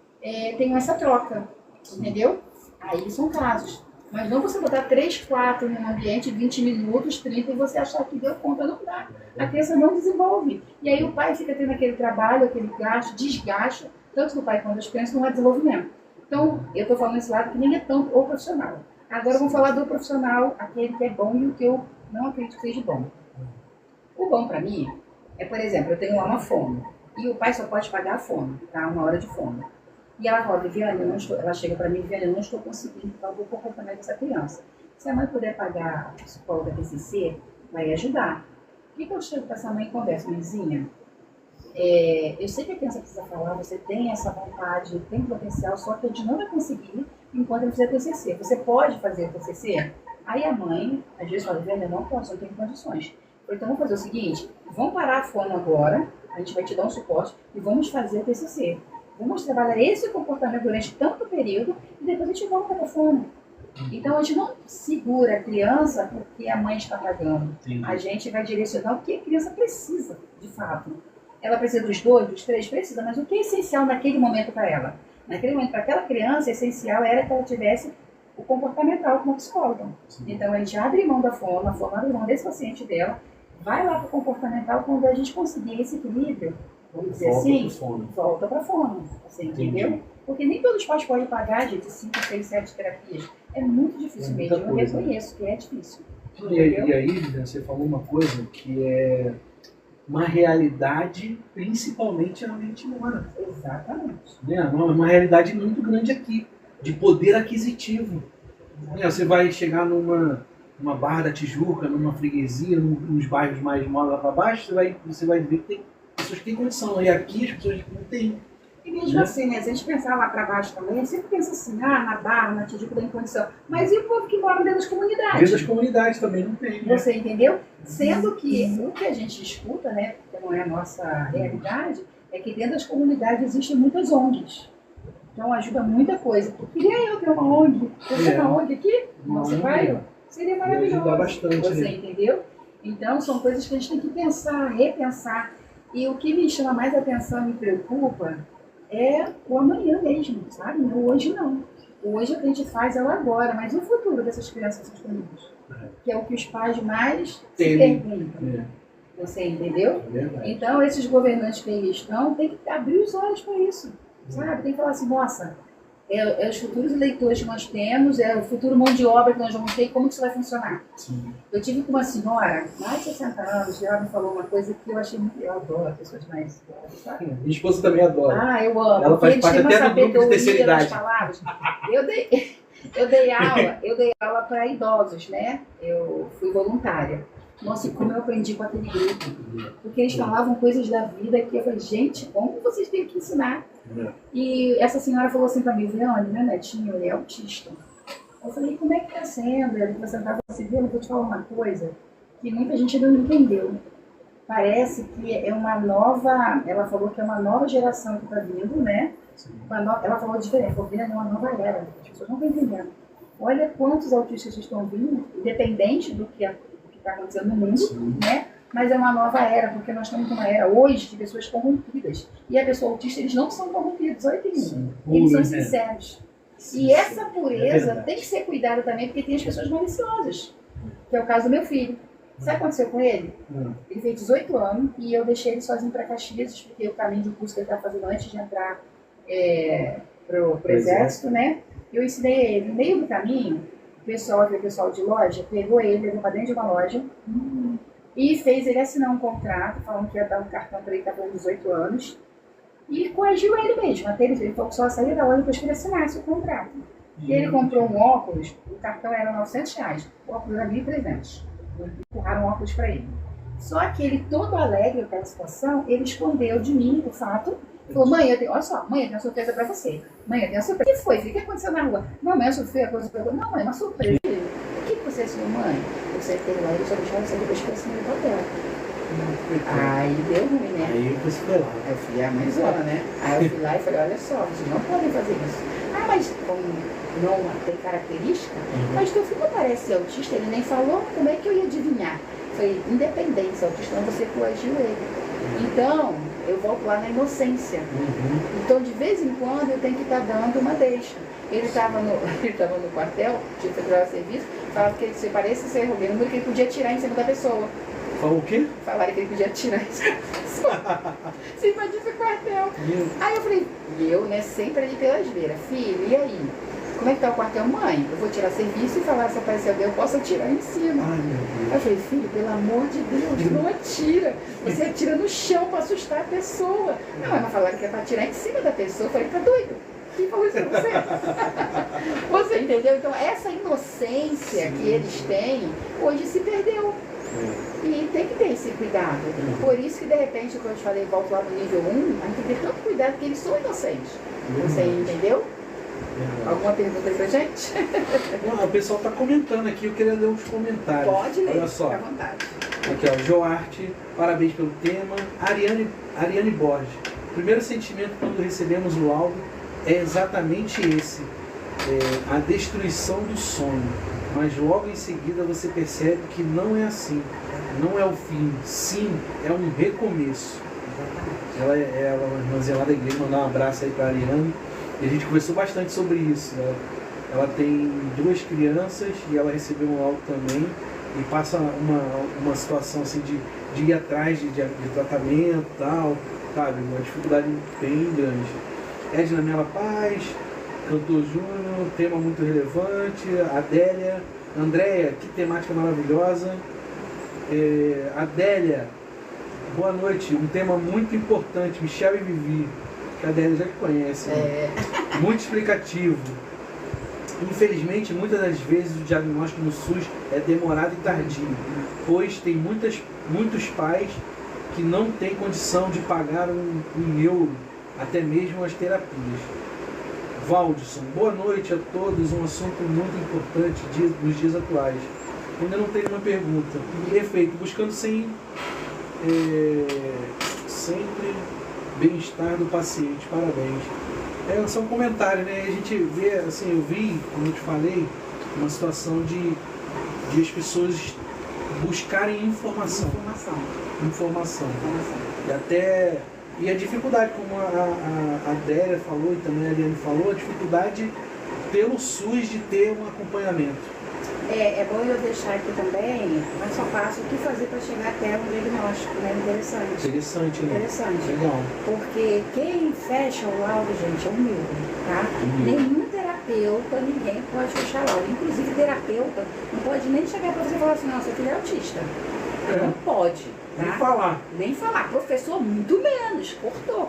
tenham essa troca, entendeu? Aí são casos. Mas não você botar 3, 4 num ambiente, 20 minutos, 30, e você achar que deu conta, não dá. A criança não desenvolve. E aí o pai fica tendo aquele trabalho, aquele gasto, desgaste, tanto do pai quanto das crianças, não há desenvolvimento. Então, eu estou falando esse lado que nem é tão o profissional. Agora vamos falar do profissional, aquele que é bom e o que eu não acredito que seja bom. O bom para mim é, por exemplo, eu tenho lá uma fono, e o pai só pode pagar a fono, tá? 1 hora de fono. E ela fala, Viviane, ela chega para mim, Viviane, eu não estou conseguindo fazer o comportamento dessa criança. Se a mãe puder pagar a psicóloga TCC, vai ajudar. O que eu chego para essa mãe e converso, mãezinha? Eu sei que a criança precisa falar, você tem essa vontade, tem potencial, só que a gente não vai conseguir enquanto ele fizer TCC. Você pode fazer o TCC? Aí a mãe, às vezes fala, Viviane, eu não posso, eu tenho condições. Então vamos fazer o seguinte, vamos parar a fono agora, a gente vai te dar um suporte e vamos fazer o TCC. Vamos trabalhar esse comportamento durante tanto período e depois a gente volta para a fono. Então a gente não segura a criança porque a mãe está pagando. Sim. A gente vai direcionar o que a criança precisa, de fato. Ela precisa dos 2, dos 3, precisa, mas o que é essencial naquele momento para ela? Naquele momento, para aquela criança, o essencial era que ela tivesse o comportamental com a psicóloga. Sim. Então a gente abre mão da fono, a fono abre mão desse paciente dela, vai lá para o comportamental, quando a gente conseguir esse equilíbrio, vamos dizer assim, volta para a fono. Você entendeu? Porque nem todos os pais podem pagar, gente, 5, 6, 7 terapias. É muito difícil mesmo, eu reconheço que é difícil. E aí, você falou uma coisa que é uma realidade, principalmente na mente humana. Exatamente. Uma realidade muito grande aqui, de poder aquisitivo. Você vai chegar numa Barra da Tijuca, numa freguesia, nos bairros mais lá para baixo, você vai ver que tem pessoas que têm condição. E aqui as pessoas não têm. E mesmo assim, né, se a gente pensar lá para baixo também, a gente sempre pensa assim, na Barra, na Tijuca tem condição. Mas e o povo que mora dentro das comunidades? Dentro das comunidades também não tem. Né? Você entendeu? Sendo que o que a gente escuta, né, que não é a nossa realidade, é que dentro das comunidades existem muitas ONGs. Então ajuda muita coisa. Queria eu ter uma ONG. Você tem uma ONG aqui? Você vai? Seria maravilhoso. Ajuda bastante, você né? Entendeu? Então são coisas que a gente tem que pensar, repensar. E o que me chama mais atenção e me preocupa é o amanhã mesmo, sabe? O hoje não. O hoje é o que a gente faz é o agora, mas e o futuro dessas crianças, dessas famílias? Que é o que os pais mais se perguntam. Você entendeu? Então, esses governantes que aí estão, tem que abrir os olhos para isso, sabe? Tem que falar assim, nossa, é os futuros eleitores que nós temos, é o futuro mão de obra que nós vamos ter, e como que isso vai funcionar? Sim. Eu tive com uma senhora, mais de 60 anos, e ela me falou uma coisa que eu achei muito... Eu adoro pessoas mais idosas, sabe? Minha esposa também adora. Ah, eu amo. Ela faz Eles parte têm até uma do grupo de terceira sabedoria nas idade. palavras. Eu dei aula para idosos, né? Eu fui voluntária. Nossa, e como eu aprendi com aquele grupo. Porque eles falavam coisas da vida que eu falei, gente, como vocês têm que ensinar? E essa senhora falou assim para mim, Viane, meu netinho, ele é autista. Eu falei, como é que tá sendo? Ela falou assim, eu vou te falar uma coisa que muita gente não entendeu. Parece que é uma nova, ela falou que é uma nova geração que está vindo, né? Ela falou diferente, falou, é uma nova era, as pessoas não estão entendendo. Olha quantos autistas estão vindo, independente do que está acontecendo no mundo, né? Mas é uma nova era, porque nós estamos numa era hoje de pessoas corrompidas. E a pessoa autista, eles não são corrompidos, olha que lindo. Eles são sinceros. E essa pureza tem que ser cuidada também, porque tem as pessoas maliciosas, que é o caso do meu filho. Sabe o que aconteceu com ele? Ele fez 18 anos e eu deixei ele sozinho para Caxias, expliquei o caminho do curso que ele estava fazendo antes de entrar pro exército, né? Eu ensinei ele. No meio do caminho, o pessoal de loja pegou ele, levou para dentro de uma loja e fez ele assinar um contrato, falando que ia dar um cartão para ele, estava com 18 anos, e coagiu ele mesmo. Até ele falou que só saía da loja depois que ele assinasse o contrato. E ele comprou um óculos, o cartão era R$900, o óculos era R$1.300. Empurraram um óculos para ele. Só que ele, todo alegre com a situação, ele escondeu de mim o fato. Falou, mãe, olha só, mãe, eu tenho uma surpresa para você. Mãe, eu tenho uma surpresa. O que foi? O que aconteceu na rua? Não, mãe, eu sofri a coisa. Não, mãe, uma surpresa. O que você assinou, mãe? Eu sentei lá e ele só deixava sair depois que eu assinei o papel. Aí deu ruim, né? Aí você foi lá. Eu fui a mãezona, né? Aí eu fui lá e falei, olha só, vocês não podem fazer isso. Ah, mas como não tem característica, mas teu filho parece autista, ele nem falou, como é que eu ia adivinhar? Foi independência, autista não, você coagiu ele. Então, eu volto lá na inocência. Então, de vez em quando, eu tenho que estar dando uma deixa. Ele estava no quartel, tinha que tirar o serviço, falava que se parecia ser Rubino, que ele podia atirar em cima da pessoa. Falou o quê? Falaram que ele podia atirar em cima da pessoa. Se invadir o quartel. Aí eu falei, sempre ali pelas beiras, filho, e aí? Como é que tá o quartel? Mãe, eu vou tirar serviço e falar se aparecer alguém, eu posso atirar em cima. Ai, meu Deus. Eu falei, filho, pelo amor de Deus, não atira. Você atira no chão para assustar a pessoa. Não, mas falaram que é para atirar em cima da pessoa. Eu falei, tá doido? Quem falou isso pra você? Você entendeu? Então, essa inocência que eles têm, hoje se perdeu. E tem que ter esse cuidado. Por isso que, de repente, quando eu te falei, volto lá no nível 1, a gente tem que ter tanto cuidado, porque eles são inocentes. Você entendeu? Alguma pergunta aí pra gente? Não, o pessoal está comentando aqui, eu queria ler uns comentários. Pode ler, olha só. fica à vontade. Aqui, ó, Joarte, parabéns pelo tema. Ariane Borges, o primeiro sentimento quando recebemos o áudio é exatamente esse, a destruição do sonho. Mas logo em seguida você percebe que não é assim, não é o fim, sim, é um recomeço. Ela é uma irmãzinha lá da igreja, mandar um abraço aí para a Ariane. E a gente conversou bastante sobre isso. Ela tem 2 crianças e ela recebeu um áudio também e passa uma situação assim de ir atrás de tratamento e tal, sabe? Uma dificuldade bem grande. Edna Mela Paz, cantor Júnior, tema muito relevante. Adélia, Andréia, que temática maravilhosa. Adélia, boa noite, um tema muito importante, Michel e Vivi. A Adélia já conhece, muito explicativo. Infelizmente, muitas das vezes o diagnóstico no SUS é demorado e tardio, pois tem muitos pais que não têm condição de pagar um euro, até mesmo as terapias. Valdisson, boa noite a todos, um assunto muito importante nos dias atuais. Ainda não tem uma pergunta. Perfeito, buscando sempre bem-estar do paciente. Parabéns. Só um comentário, né? A gente vê, assim, eu vi, como eu te falei, uma situação de as pessoas buscarem informação. E a dificuldade, como a Délia falou e também a Eliane falou, a dificuldade pelo SUS de ter um acompanhamento. É bom eu deixar aqui também, mas só passo o que fazer para chegar até um diagnóstico, né? Interessante, né? Legal. Porque quem fecha o laudo, gente, é o neuro, tá? Nenhum terapeuta, ninguém pode fechar laudo. Inclusive, terapeuta não pode nem chegar para você e falar assim, não, seu filho é autista. Não pode. Tá? Nem falar. Professor, muito menos. Cortou.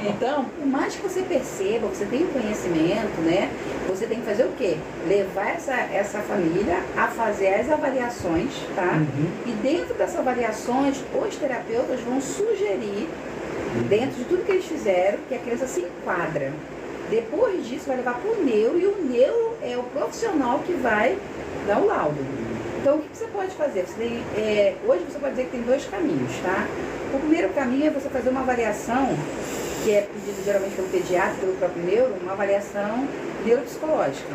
Então, por mais que você perceba, você tem conhecimento, né? Você tem que fazer o quê? Levar essa família a fazer as avaliações, tá? E dentro dessas avaliações, os terapeutas vão sugerir, dentro de tudo que eles fizeram, que a criança se enquadra. Depois disso, vai levar para o neuro, e o neuro é o profissional que vai dar o laudo. Então, o que você pode fazer? Hoje você pode dizer que tem dois caminhos, tá? O primeiro caminho é você fazer uma avaliação, que é pedido geralmente pelo pediatra, pelo próprio neuro, uma avaliação neuropsicológica,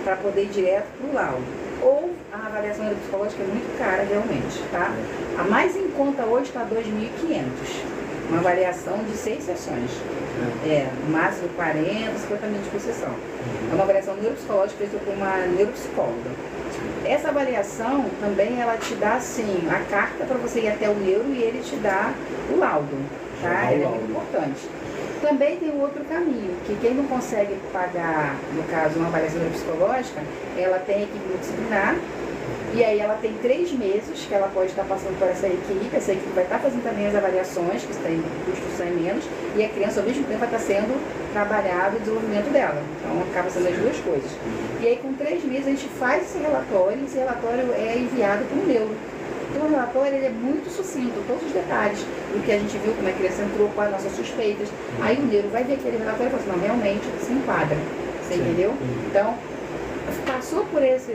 para poder ir direto para o laudo. Ou a avaliação neuropsicológica é muito cara, realmente, tá? A mais em conta hoje está R$ 2.500. Uma avaliação de 6 sessões. No máximo 40, 50 minutos por sessão. É uma avaliação neuropsicológica feita por uma neuropsicóloga. Essa avaliação também, ela te dá, assim, a carta para você ir até o neuro e ele te dá o laudo, tá? Ele é muito importante. Também tem um outro caminho, que quem não consegue pagar, no caso, uma avaliação neuropsicológica, ela tem equipe multidisciplinar, e aí ela tem 3 meses que ela pode estar passando por essa equipe vai estar fazendo também as avaliações, que tem custo sai menos, e a criança ao mesmo tempo vai estar sendo trabalhado o desenvolvimento dela. Então acaba sendo as duas coisas. E aí com 3 meses a gente faz esse relatório, e esse relatório é enviado para o neuro. Então o relatório ele é muito sucinto, todos os detalhes do que a gente viu, como a criança entrou, quais as nossas suspeitas. Aí o neuro vai ver aquele relatório e fala assim, não, realmente se enquadra. Você entendeu? Então, passou por essa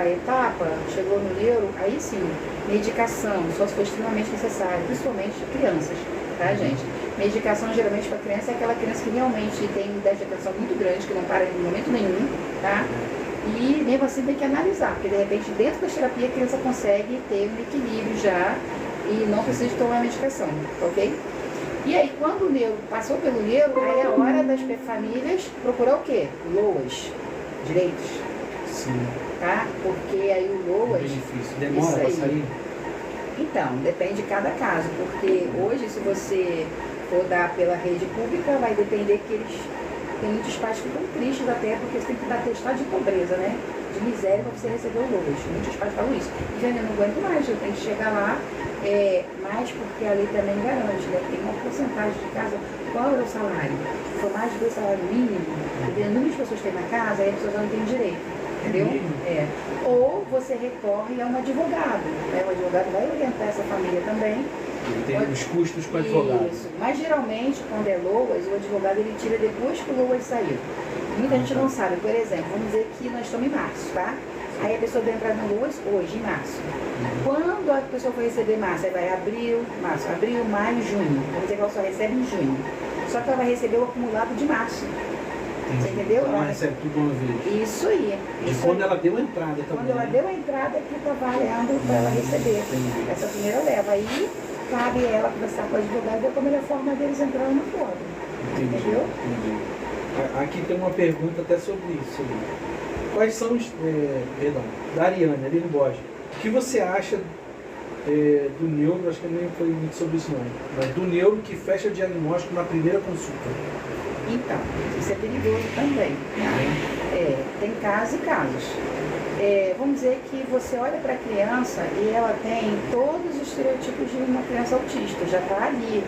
etapa, chegou no neuro, aí sim, medicação, só se for extremamente necessário, principalmente crianças, tá, gente? Medicação geralmente para criança é aquela criança que realmente tem um déficit de atenção muito grande, que não para em momento nenhum, tá? E mesmo assim tem que analisar, porque de repente dentro da terapia a criança consegue ter um equilíbrio já e não precisa de tomar medicação, ok? E aí quando o neuro passou pelo neuro, aí é a hora das famílias procurar o quê? LOAS. Direitos. Sim. Tá? Porque aí o LOAS... É difícil. Demora para sair? Então, depende de cada caso. Porque hoje, se você for dar pela rede pública, vai depender que eles... Tem muitos pais que ficam tristes até, porque você tem que dar atestado de pobreza, né? De miséria para você receber o LOAS. Muitos pais falam isso. E já eu não aguento mais, eu tenho que chegar lá. Mais porque a lei também garante, né? Tem uma porcentagem de casa. Qual é o salário? Se for mais de 2 salários mínimos, dependendo do número de pessoas que tem na casa, aí a pessoa já não tem direito. Entendeu? Ou você recorre a um advogado. Né? O advogado vai orientar essa família também. Tem os custos com o advogado. Isso. Mas geralmente, quando é LOAS, o advogado ele tira depois que o LOAS saiu. Muita gente não sabe. Por exemplo, vamos dizer que nós estamos em março, tá? Aí a pessoa vai entrar no LOAS hoje, em março. Quando a pessoa for receber março, aí vai abril, maio, junho. Vamos dizer que ela só recebe em junho. Só que ela vai receber o acumulado de março. Você entendeu? Ela recebe tudo uma vez. Isso aí. E quando ela deu a entrada também. Quando ela deu a entrada, que está valendo para ela receber essa primeira leva. Aí cabe ela conversar com o advogado e ver como é a forma deles entrarem no fórum. Entendeu? Entendi. Aqui tem uma pergunta até sobre isso. Quais são os... da Ariane, Aline Borges. O que você acha do neuro, acho que nem foi muito sobre isso não, mas do neuro que fecha o diagnóstico na primeira consulta? Então, isso é perigoso também. Tá? Tem casos e casos. Vamos dizer que você olha para a criança e ela tem todos os estereotipos de uma criança autista, já está ali,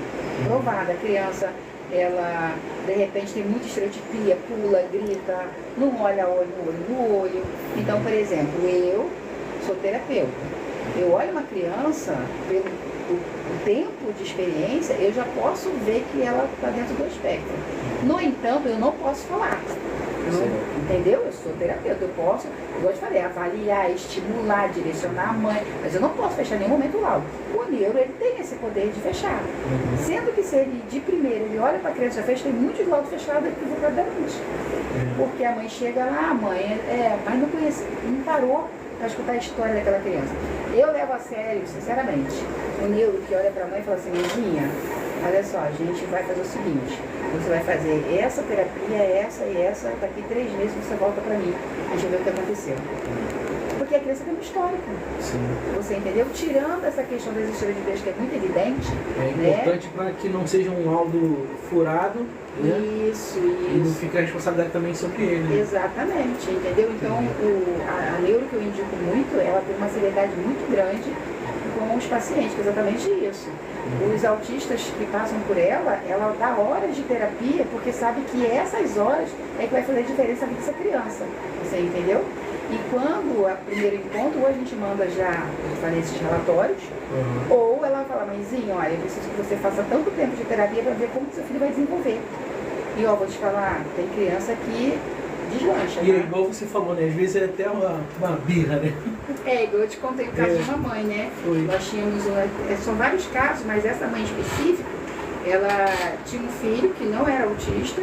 provada. A criança, ela de repente tem muita estereotipia, pula, grita, não olha olho no olho. Então, por exemplo, eu sou terapeuta. Eu olho uma criança, pelo tempo de experiência, eu já posso ver que ela está dentro do espectro. No entanto, eu não posso falar. Entendeu? Eu sou terapeuta, eu posso, igual eu te falei, avaliar, estimular, direcionar a mãe, mas eu não posso fechar em nenhum momento o laudo. O neuro, ele tem esse poder de fechar. Sendo que se ele, de primeiro, ele olha para a criança já fecha, tem muitos laudos fechados equivocadamente. Porque a mãe chega lá, mas não conhece, não parou para escutar a história daquela criança. Eu levo a sério, sinceramente, o neuro que olha para a mãe e fala assim, mãezinha, olha só, a gente vai fazer o seguinte, você vai fazer essa terapia, essa e essa, daqui 3 meses você volta para mim, a gente vê o que aconteceu. Porque a criança tem um histórico. Sim. Você entendeu? Tirando essa questão das esteroides, que é muito evidente. É importante para que não seja um laudo furado, né? Isso. E não fica a responsabilidade também sobre ele. Né? Exatamente, entendeu? Então, a neuro que eu indico muito, ela tem uma seriedade muito grande com os pacientes, que é exatamente isso. Os autistas que passam por ela dá horas de terapia, porque sabe que essas horas é que vai fazer a diferença na vida dessa criança. Você entendeu? E quando o primeiro encontro, ou a gente manda já, eu falei, esses relatórios, ou ela fala, mãezinha, olha, eu preciso que você faça tanto tempo de terapia para ver como que seu filho vai desenvolver. E ó, vou te falar, tem criança que deslancha. E é igual você falou, né? Às vezes é até uma birra, né? É, igual eu te contei o caso de uma mãe, né? Foi. Nós tínhamos são vários casos, mas essa mãe específica, ela tinha um filho que não era autista,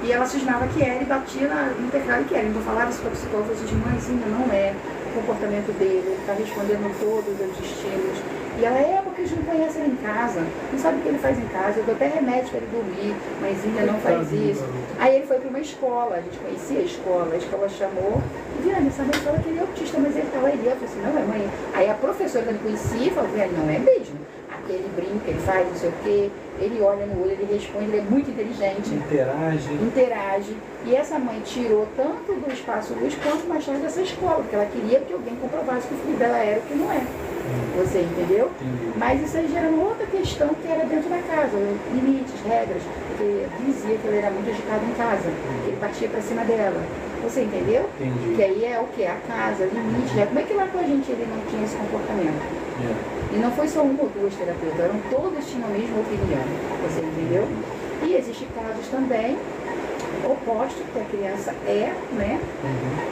e ela cismava que era e batia no teclado que era. Então falava isso para a psicóloga, assim, mãezinha, não é o comportamento dele, ele está respondendo todos os estímulos. E ela, porque a gente não conhece ele em casa, não sabe o que ele faz em casa, eu dou até remédio para ele dormir, mãezinha, não faz isso. Aí ele foi para uma escola, a gente conhecia a escola chamou, e Viane, essa mãe fala que ele é autista, mas ele estava ali, eu falei assim, não é mãe. Aí a professora que ele conhecia falou, Viane, não é mesmo. Ele brinca, ele faz não sei o quê, ele olha no olho, ele responde, ele é muito inteligente. Interage. E essa mãe tirou tanto do espaço luz quanto mais tarde dessa escola, porque ela queria que alguém comprovasse que o filho dela era o que não é. Você entendeu? Mas isso aí gera uma outra questão que era dentro da casa, limites, regras, porque dizia que ele era muito agitado em casa, ele partia para cima dela. Você entendeu? Entendi. Que aí é o que? A casa, limite, né? Como é que lá com a gente ele não tinha esse comportamento? E não foi só uma ou duas terapeutas, eram todas tinham a mesma opinião, você entendeu? E existem casos também opostos, que a criança né?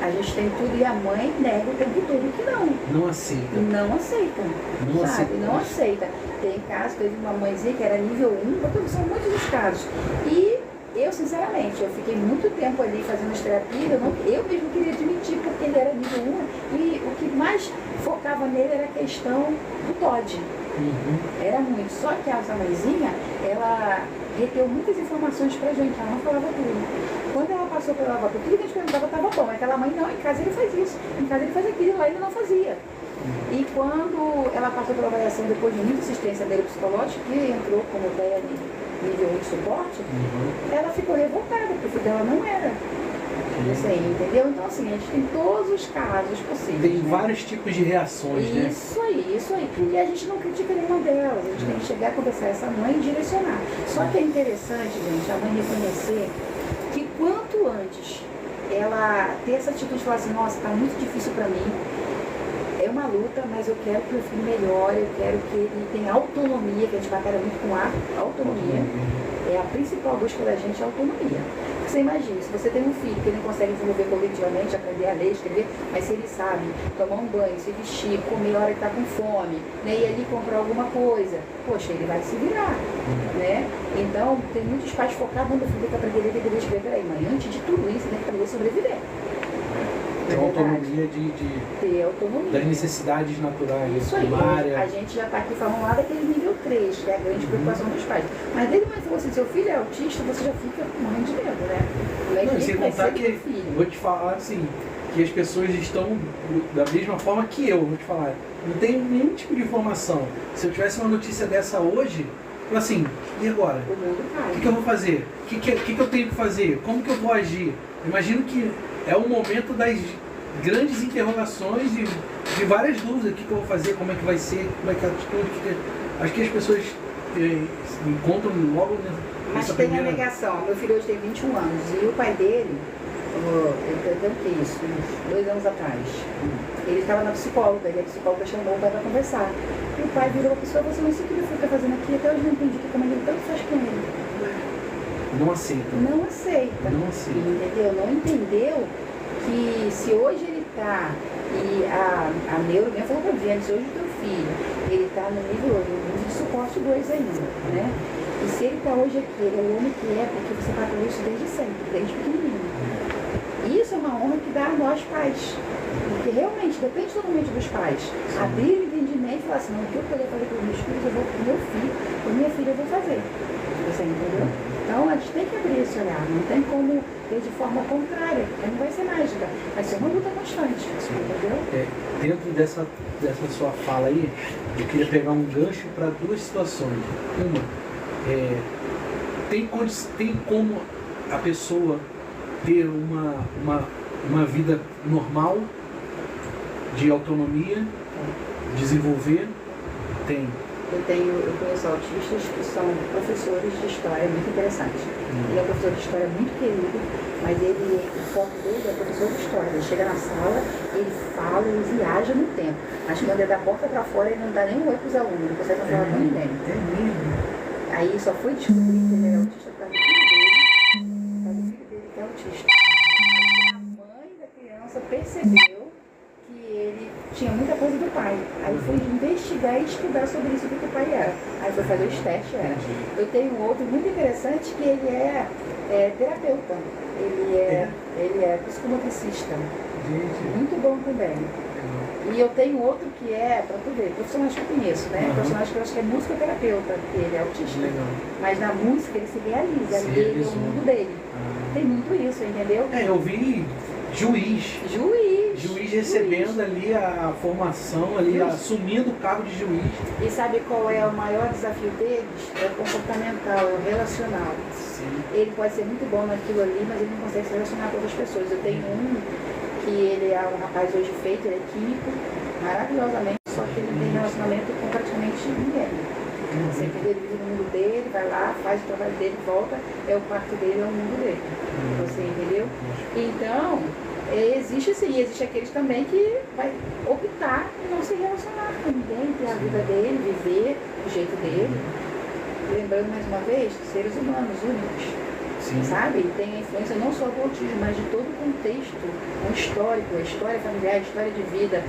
A gente tem tudo e a mãe nega o tempo todo que não. Não aceita. Não aceita. Tem casos, teve uma mãezinha que era nível 1, porque são muitos os casos. E eu, sinceramente, eu fiquei muito tempo ali fazendo as terapias, eu mesmo queria admitir, porque ele era nível 1, e o que mais focava nele era a questão do TOD. Era muito. Só que essa mãezinha, ela reteu muitas informações pra gente, ela não falava tudo. Quando ela passou pela avó, tudo que a gente perguntava estava bom. Aquela mãe, não, em casa ele faz isso, em casa ele faz aquilo, lá ele não fazia. E quando ela passou pela avaliação, depois de muita assistência neuropsicológica, que entrou como PL nível 1 de suporte, ela ficou revoltada, porque o filho dela não era. Você entendeu? Então, assim, a gente tem todos os casos possíveis. Tem vários tipos de reações, né? Isso aí. E a gente não critica nenhuma delas, a gente tem que chegar a conversar essa mãe e direcionar. Só que é interessante, gente, a mãe reconhecer que quanto antes ela ter essa atitude de falar assim, nossa, tá muito difícil pra mim, é uma luta, mas eu quero que o filho melhore, eu quero que ele tenha autonomia, que a gente batalha muito com a autonomia. É a principal busca da gente, é a autonomia. Você imagina, se você tem um filho que ele não consegue desenvolver cognitivamente, aprender a ler, escrever, mas se ele sabe tomar um banho, se vestir, comer a hora que está com fome, né, e ali comprar alguma coisa, poxa, ele vai se virar, né? Então, tem muitos pais focados no filho que aprender a ler, deveria escrever. Peraí, mãe, antes de tudo isso, tem que aprender a sobreviver. Tem autonomia ter autonomia. das necessidades naturais, isso aí. primária. A gente já está aqui falando lá daquele nível 3, que é a grande preocupação dos pais. Mas desde que você, seu filho é autista, você já fica morrendo de medo, né? Não, sem contar que, vou te falar assim, que as pessoas estão da mesma forma que eu, vou te falar. Não tenho nenhum tipo de informação. Se eu tivesse uma notícia dessa hoje, eu assim, e agora? O que eu vou fazer? O que eu tenho que fazer? Como que eu vou agir? Imagino que é o momento das grandes interrogações e de várias dúvidas. O que eu vou fazer? Como é que vai ser? Como é que é a atitude? Acho que as pessoas encontram logo Mas nessa tem primeira... a negação. Meu filho hoje tem 21 anos e o pai dele, ele tem o que isso? Uns 2 anos atrás. Ele estava na psicóloga e a psicóloga chamou o pai para conversar. E o pai virou a pessoa, você não sei o que ele está fazendo aqui, até hoje não entendi como ele tanto faz com ele. Não aceita. Não aceita. Não aceita. Entendeu? Não entendeu que se hoje ele está, e a neuro mesmo falou para mim, se hoje o teu filho, ele está no nível de suporte 2 ainda, né? E se ele está hoje aqui, ele é o homem que é, porque você trabalhou isso desde sempre, desde pequenininho. Isso é uma honra que dá a nós pais. Porque realmente depende totalmente dos pais. Abrir o entendimento e falar assim, não, o que eu poder fazer com os meus filhos, eu vou com o meu filho, com a minha filha eu vou fazer. Você entendeu? Então a gente tem que abrir esse olhar, não tem como ter de forma contrária, porque não vai ser mágica, vai ser uma luta constante, entendeu? Dentro dessa sua fala aí, eu queria pegar um gancho para 2 situações. Uma, tem como a pessoa ter uma vida normal, de autonomia, desenvolver? Tem. Eu conheço autistas que são professores de história, muito interessante. Ele é um professor de história muito querido, mas o foco dele é professor de história. Ele chega na sala, ele fala, ele viaja no tempo. Mas quando é da porta para fora, ele não dá nem um oi para os alunos, não consegue falar com ninguém. Aí só foi descobrir que ele era autista por causa do filho dele, que é autista. Aí a mãe da criança percebeu que ele tinha muita coisa do pai. Aí foi investigar e estudar sobre isso, o que o pai era. Aí foi fazer os testes, era. Eu tenho um outro muito interessante que ele é terapeuta. Ele é psicomotricista. Muito bom também. E eu tenho outro que é, para tu ver, profissionais que eu conheço, né? Profissionais que eu acho que é musicoterapeuta, que ele é autista. Mas na música ele se realiza, ele é o mundo dele. Tem muito isso, entendeu? Eu vi juiz recebendo ali a formação, ali, assumindo o cargo de juiz. E sabe qual é o maior desafio deles? É o comportamental, é o relacional. Sim. Ele pode ser muito bom naquilo ali, mas ele não consegue se relacionar com outras pessoas. Eu tenho um que ele é um rapaz hoje feito, ele é químico, maravilhosamente, só que ele não tem relacionamento com praticamente ninguém. Você entendeu? Ele vive no mundo dele, vai lá, faz o trabalho dele, volta, é o quarto dele, é o mundo dele. Você entendeu? Então, existe aqueles também que vai optar em não se relacionar com ninguém, ter a vida dele, viver do jeito dele. Lembrando mais uma vez, seres humanos únicos. Sim. Sabe? Tem a influência não só do autismo, mas de todo o contexto, o histórico, a história familiar, a história de vida,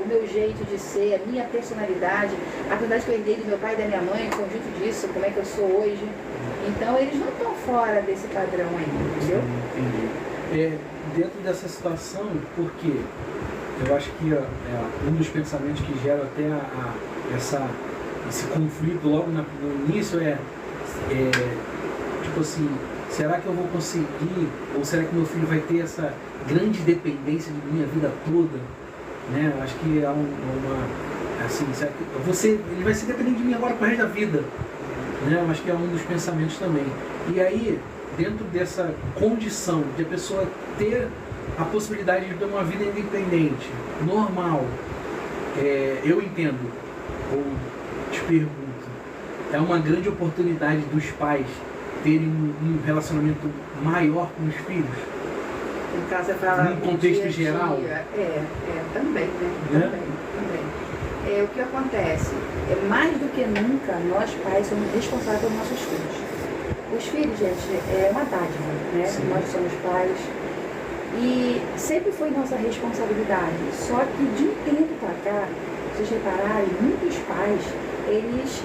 o meu jeito de ser, a minha personalidade, a personalidade que eu herdei do meu pai e da minha mãe, o conjunto disso, como é que eu sou hoje. Então eles não estão fora desse padrão ainda, entendeu? Entendi. Dentro dessa situação, porque eu acho que um dos pensamentos que gera até esse conflito logo no início tipo assim, será que eu vou conseguir, ou será que meu filho vai ter essa grande dependência de minha vida toda? Né? Acho que assim, será que ele vai ser dependente de mim agora pro resto da vida? Né? Acho que é um dos pensamentos também. E aí, dentro dessa condição de a pessoa ter a possibilidade de ter uma vida independente, normal, eu entendo, ou te pergunto, é uma grande oportunidade dos pais terem um relacionamento maior com os filhos? No caso, é para num contexto geral? Também, né? Também. O que acontece? Mais do que nunca, nós pais somos responsáveis pelos nossos filhos. Os filhos, gente, é uma dádiva, né? Sim. Nós somos pais. E sempre foi nossa responsabilidade. Só que de um tempo para cá, vocês repararem, muitos pais, eles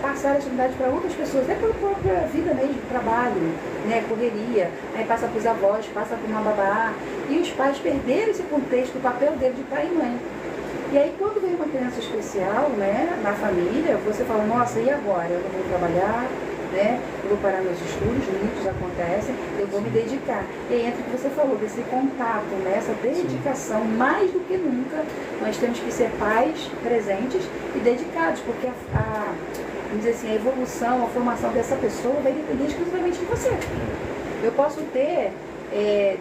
passaram a responsabilidade para outras pessoas, até pela própria vida mesmo, trabalho, né, correria, aí passa para os avós, passa para uma babá, e os pais perderam esse contexto, o papel dele de pai e mãe. E aí quando vem uma criança especial, né, na família, você fala, nossa, e agora? Eu não vou trabalhar, né, eu vou parar meus estudos, muitos acontecem, eu vou me dedicar. E aí entra o que você falou, desse contato, né, essa dedicação, mais do que nunca, nós temos que ser pais presentes e dedicados, porque vamos dizer assim, a evolução, a formação dessa pessoa vai depender exclusivamente de você. Eu posso ter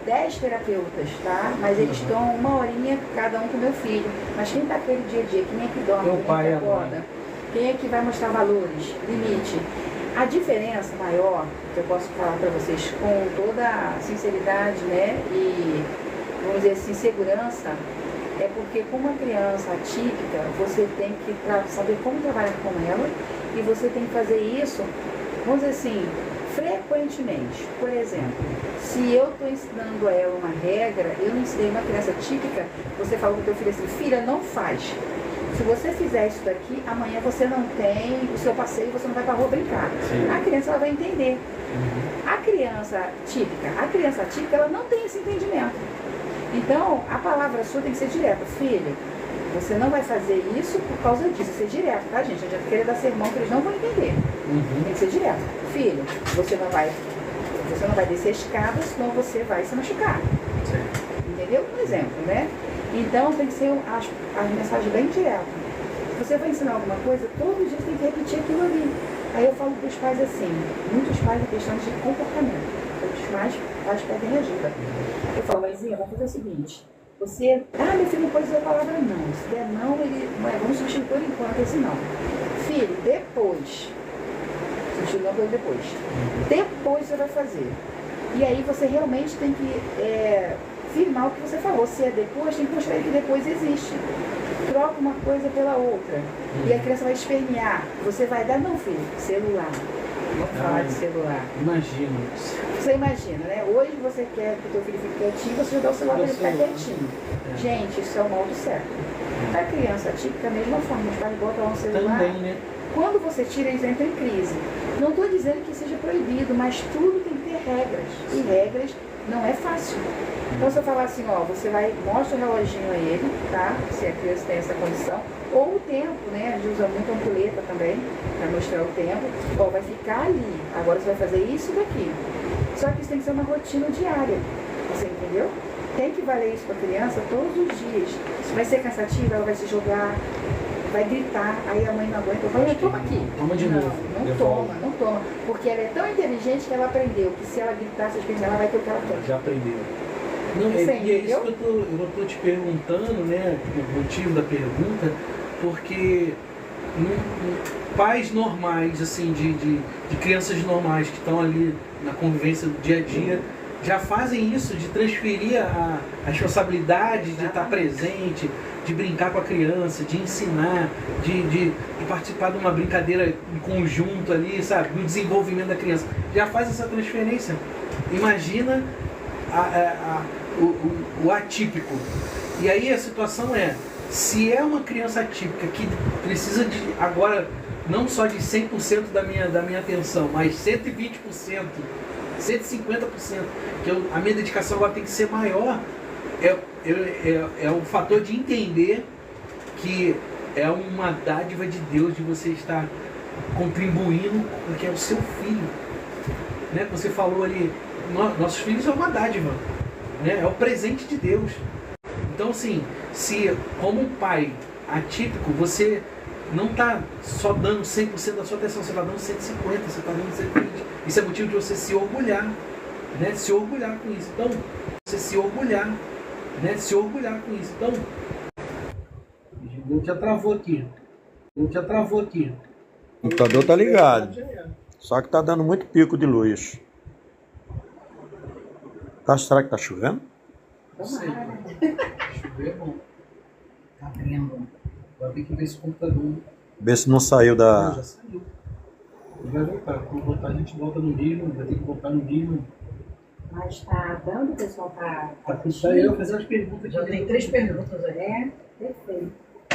10 terapeutas, tá? Mas eles estão uma horinha cada um com o meu filho. Mas quem está aquele dia a dia? Quem é que dorme? Quem é que acorda? Quem é que vai mostrar valores? Limite. A diferença maior, que eu posso falar para vocês com toda sinceridade, né? E, vamos dizer assim, segurança, é porque com uma criança atípica, você tem que saber como trabalhar com ela e você tem que fazer isso, vamos dizer assim, frequentemente. Por exemplo, se eu estou ensinando a ela uma regra, eu não ensinei uma criança típica, você fala com o teu filho assim, filha, não faz. Se você fizer isso daqui, amanhã você não tem o seu passeio, você não vai para a rua brincar. Sim. A criança ela vai entender. A criança típica, ela não tem esse entendimento. Então, a palavra sua tem que ser direta. Filho, você não vai fazer isso por causa disso. Ser direto, tá, gente? Não adianta querer dar sermão que eles não vão entender. Tem que ser direto. Filho, você não vai descer a escada, senão você vai se machucar. Sim. Entendeu? Um exemplo, né? Então, tem que ser as mensagens bem diretas. Se você vai ensinar alguma coisa, todos os dias tem que repetir aquilo ali. Aí eu falo para os pais assim, muitos pais em questão de comportamento. Outros pais pedem ajuda. Eu falo, mãezinha, vamos fazer o seguinte. Você, meu filho não pode dizer a palavra não. Se der não, vamos substituir por enquanto esse não. Filho, depois. Substituir não pelo depois. Depois você vai fazer. E aí você realmente tem que firmar o que você falou. Se é depois, tem que mostrar que depois existe. Troca uma coisa pela outra. E a criança vai espernear. Você vai dar, não, filho, celular. Vamos falar de celular. Imagina. Você imagina, né? Hoje você quer que o teu filho fique quietinho, você já dá o celular para ele ficar quietinho. Gente, isso é o modo certo. A criança típica, da mesma forma, os pais botam lá um celular. Também, né? Quando você tira, eles entram em crise. Não estou dizendo que seja proibido, mas tudo tem que ter regras. E regras não é fácil. Então, se eu falar assim, você mostra o reloginho a ele, tá? Se a criança tem essa condição. Ou o tempo, né? A gente usa muito ampulheta também, para mostrar o tempo. Vai ficar ali. Agora você vai fazer isso daqui. Só que isso tem que ser uma rotina diária. Você entendeu? Tem que valer isso para a criança todos os dias. Se vai ser cansativa, ela vai se jogar, vai gritar, aí a mãe não aguenta, toma aqui. Toma de novo. Não toma. Porque ela é tão inteligente que ela aprendeu que se ela gritar, ela vai ter o que ela quer. Já aprendeu. Não, e é isso que eu estou te perguntando, né? O motivo da pergunta, porque pais normais, assim, de crianças normais que estão ali na convivência do dia a dia, já fazem isso, de transferir a responsabilidade de estar presente, de brincar com a criança, de ensinar, de participar de uma brincadeira em conjunto ali, sabe? No desenvolvimento da criança. Já faz essa transferência. Imagina o atípico. E aí a situação se é uma criança atípica que precisa de, agora, não só de 100% da minha atenção, mas 120%, 150%, que a minha dedicação agora tem que ser maior, é o fator de entender que é uma dádiva de Deus de você estar contribuindo, porque é o seu filho. Né? Você falou ali, nossos filhos é uma dádiva, né? É o presente de Deus. Então, assim, se como um pai atípico, você não está só dando 100% da sua atenção, você está dando 150%, você está dando 120%. Isso é motivo de você se orgulhar, né? Se orgulhar com isso. Então, você se orgulhar, né? Se orgulhar com isso. Então, Deus já travou aqui. O computador tá ligado. Só que tá dando muito pico de luz. Será que tá chovendo? Não sei. Chover é bom. Tá vendo? Agora tem que ver esse computador. Ver se não saiu da... Já saiu. Ele vai voltar. Quando voltar, a gente volta no mínimo. Vai ter que voltar no mínimo. Mas tá dando, o pessoal tá Eu fazer umas perguntas. Já tem 3 perguntas aí. Perfeito.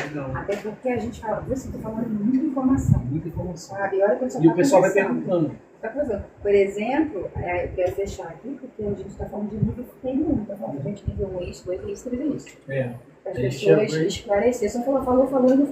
Legal. Até porque a gente fala, você tá falando muita informação. Muita informação. Sabe? E E o pessoal vai perguntando. Por exemplo, eu quero deixar aqui, porque a gente está falando de nível T1, está falando de gente nível 1, isso, 2, isso, 3, isso. É. Para as pessoas esclarecer. Só falou e não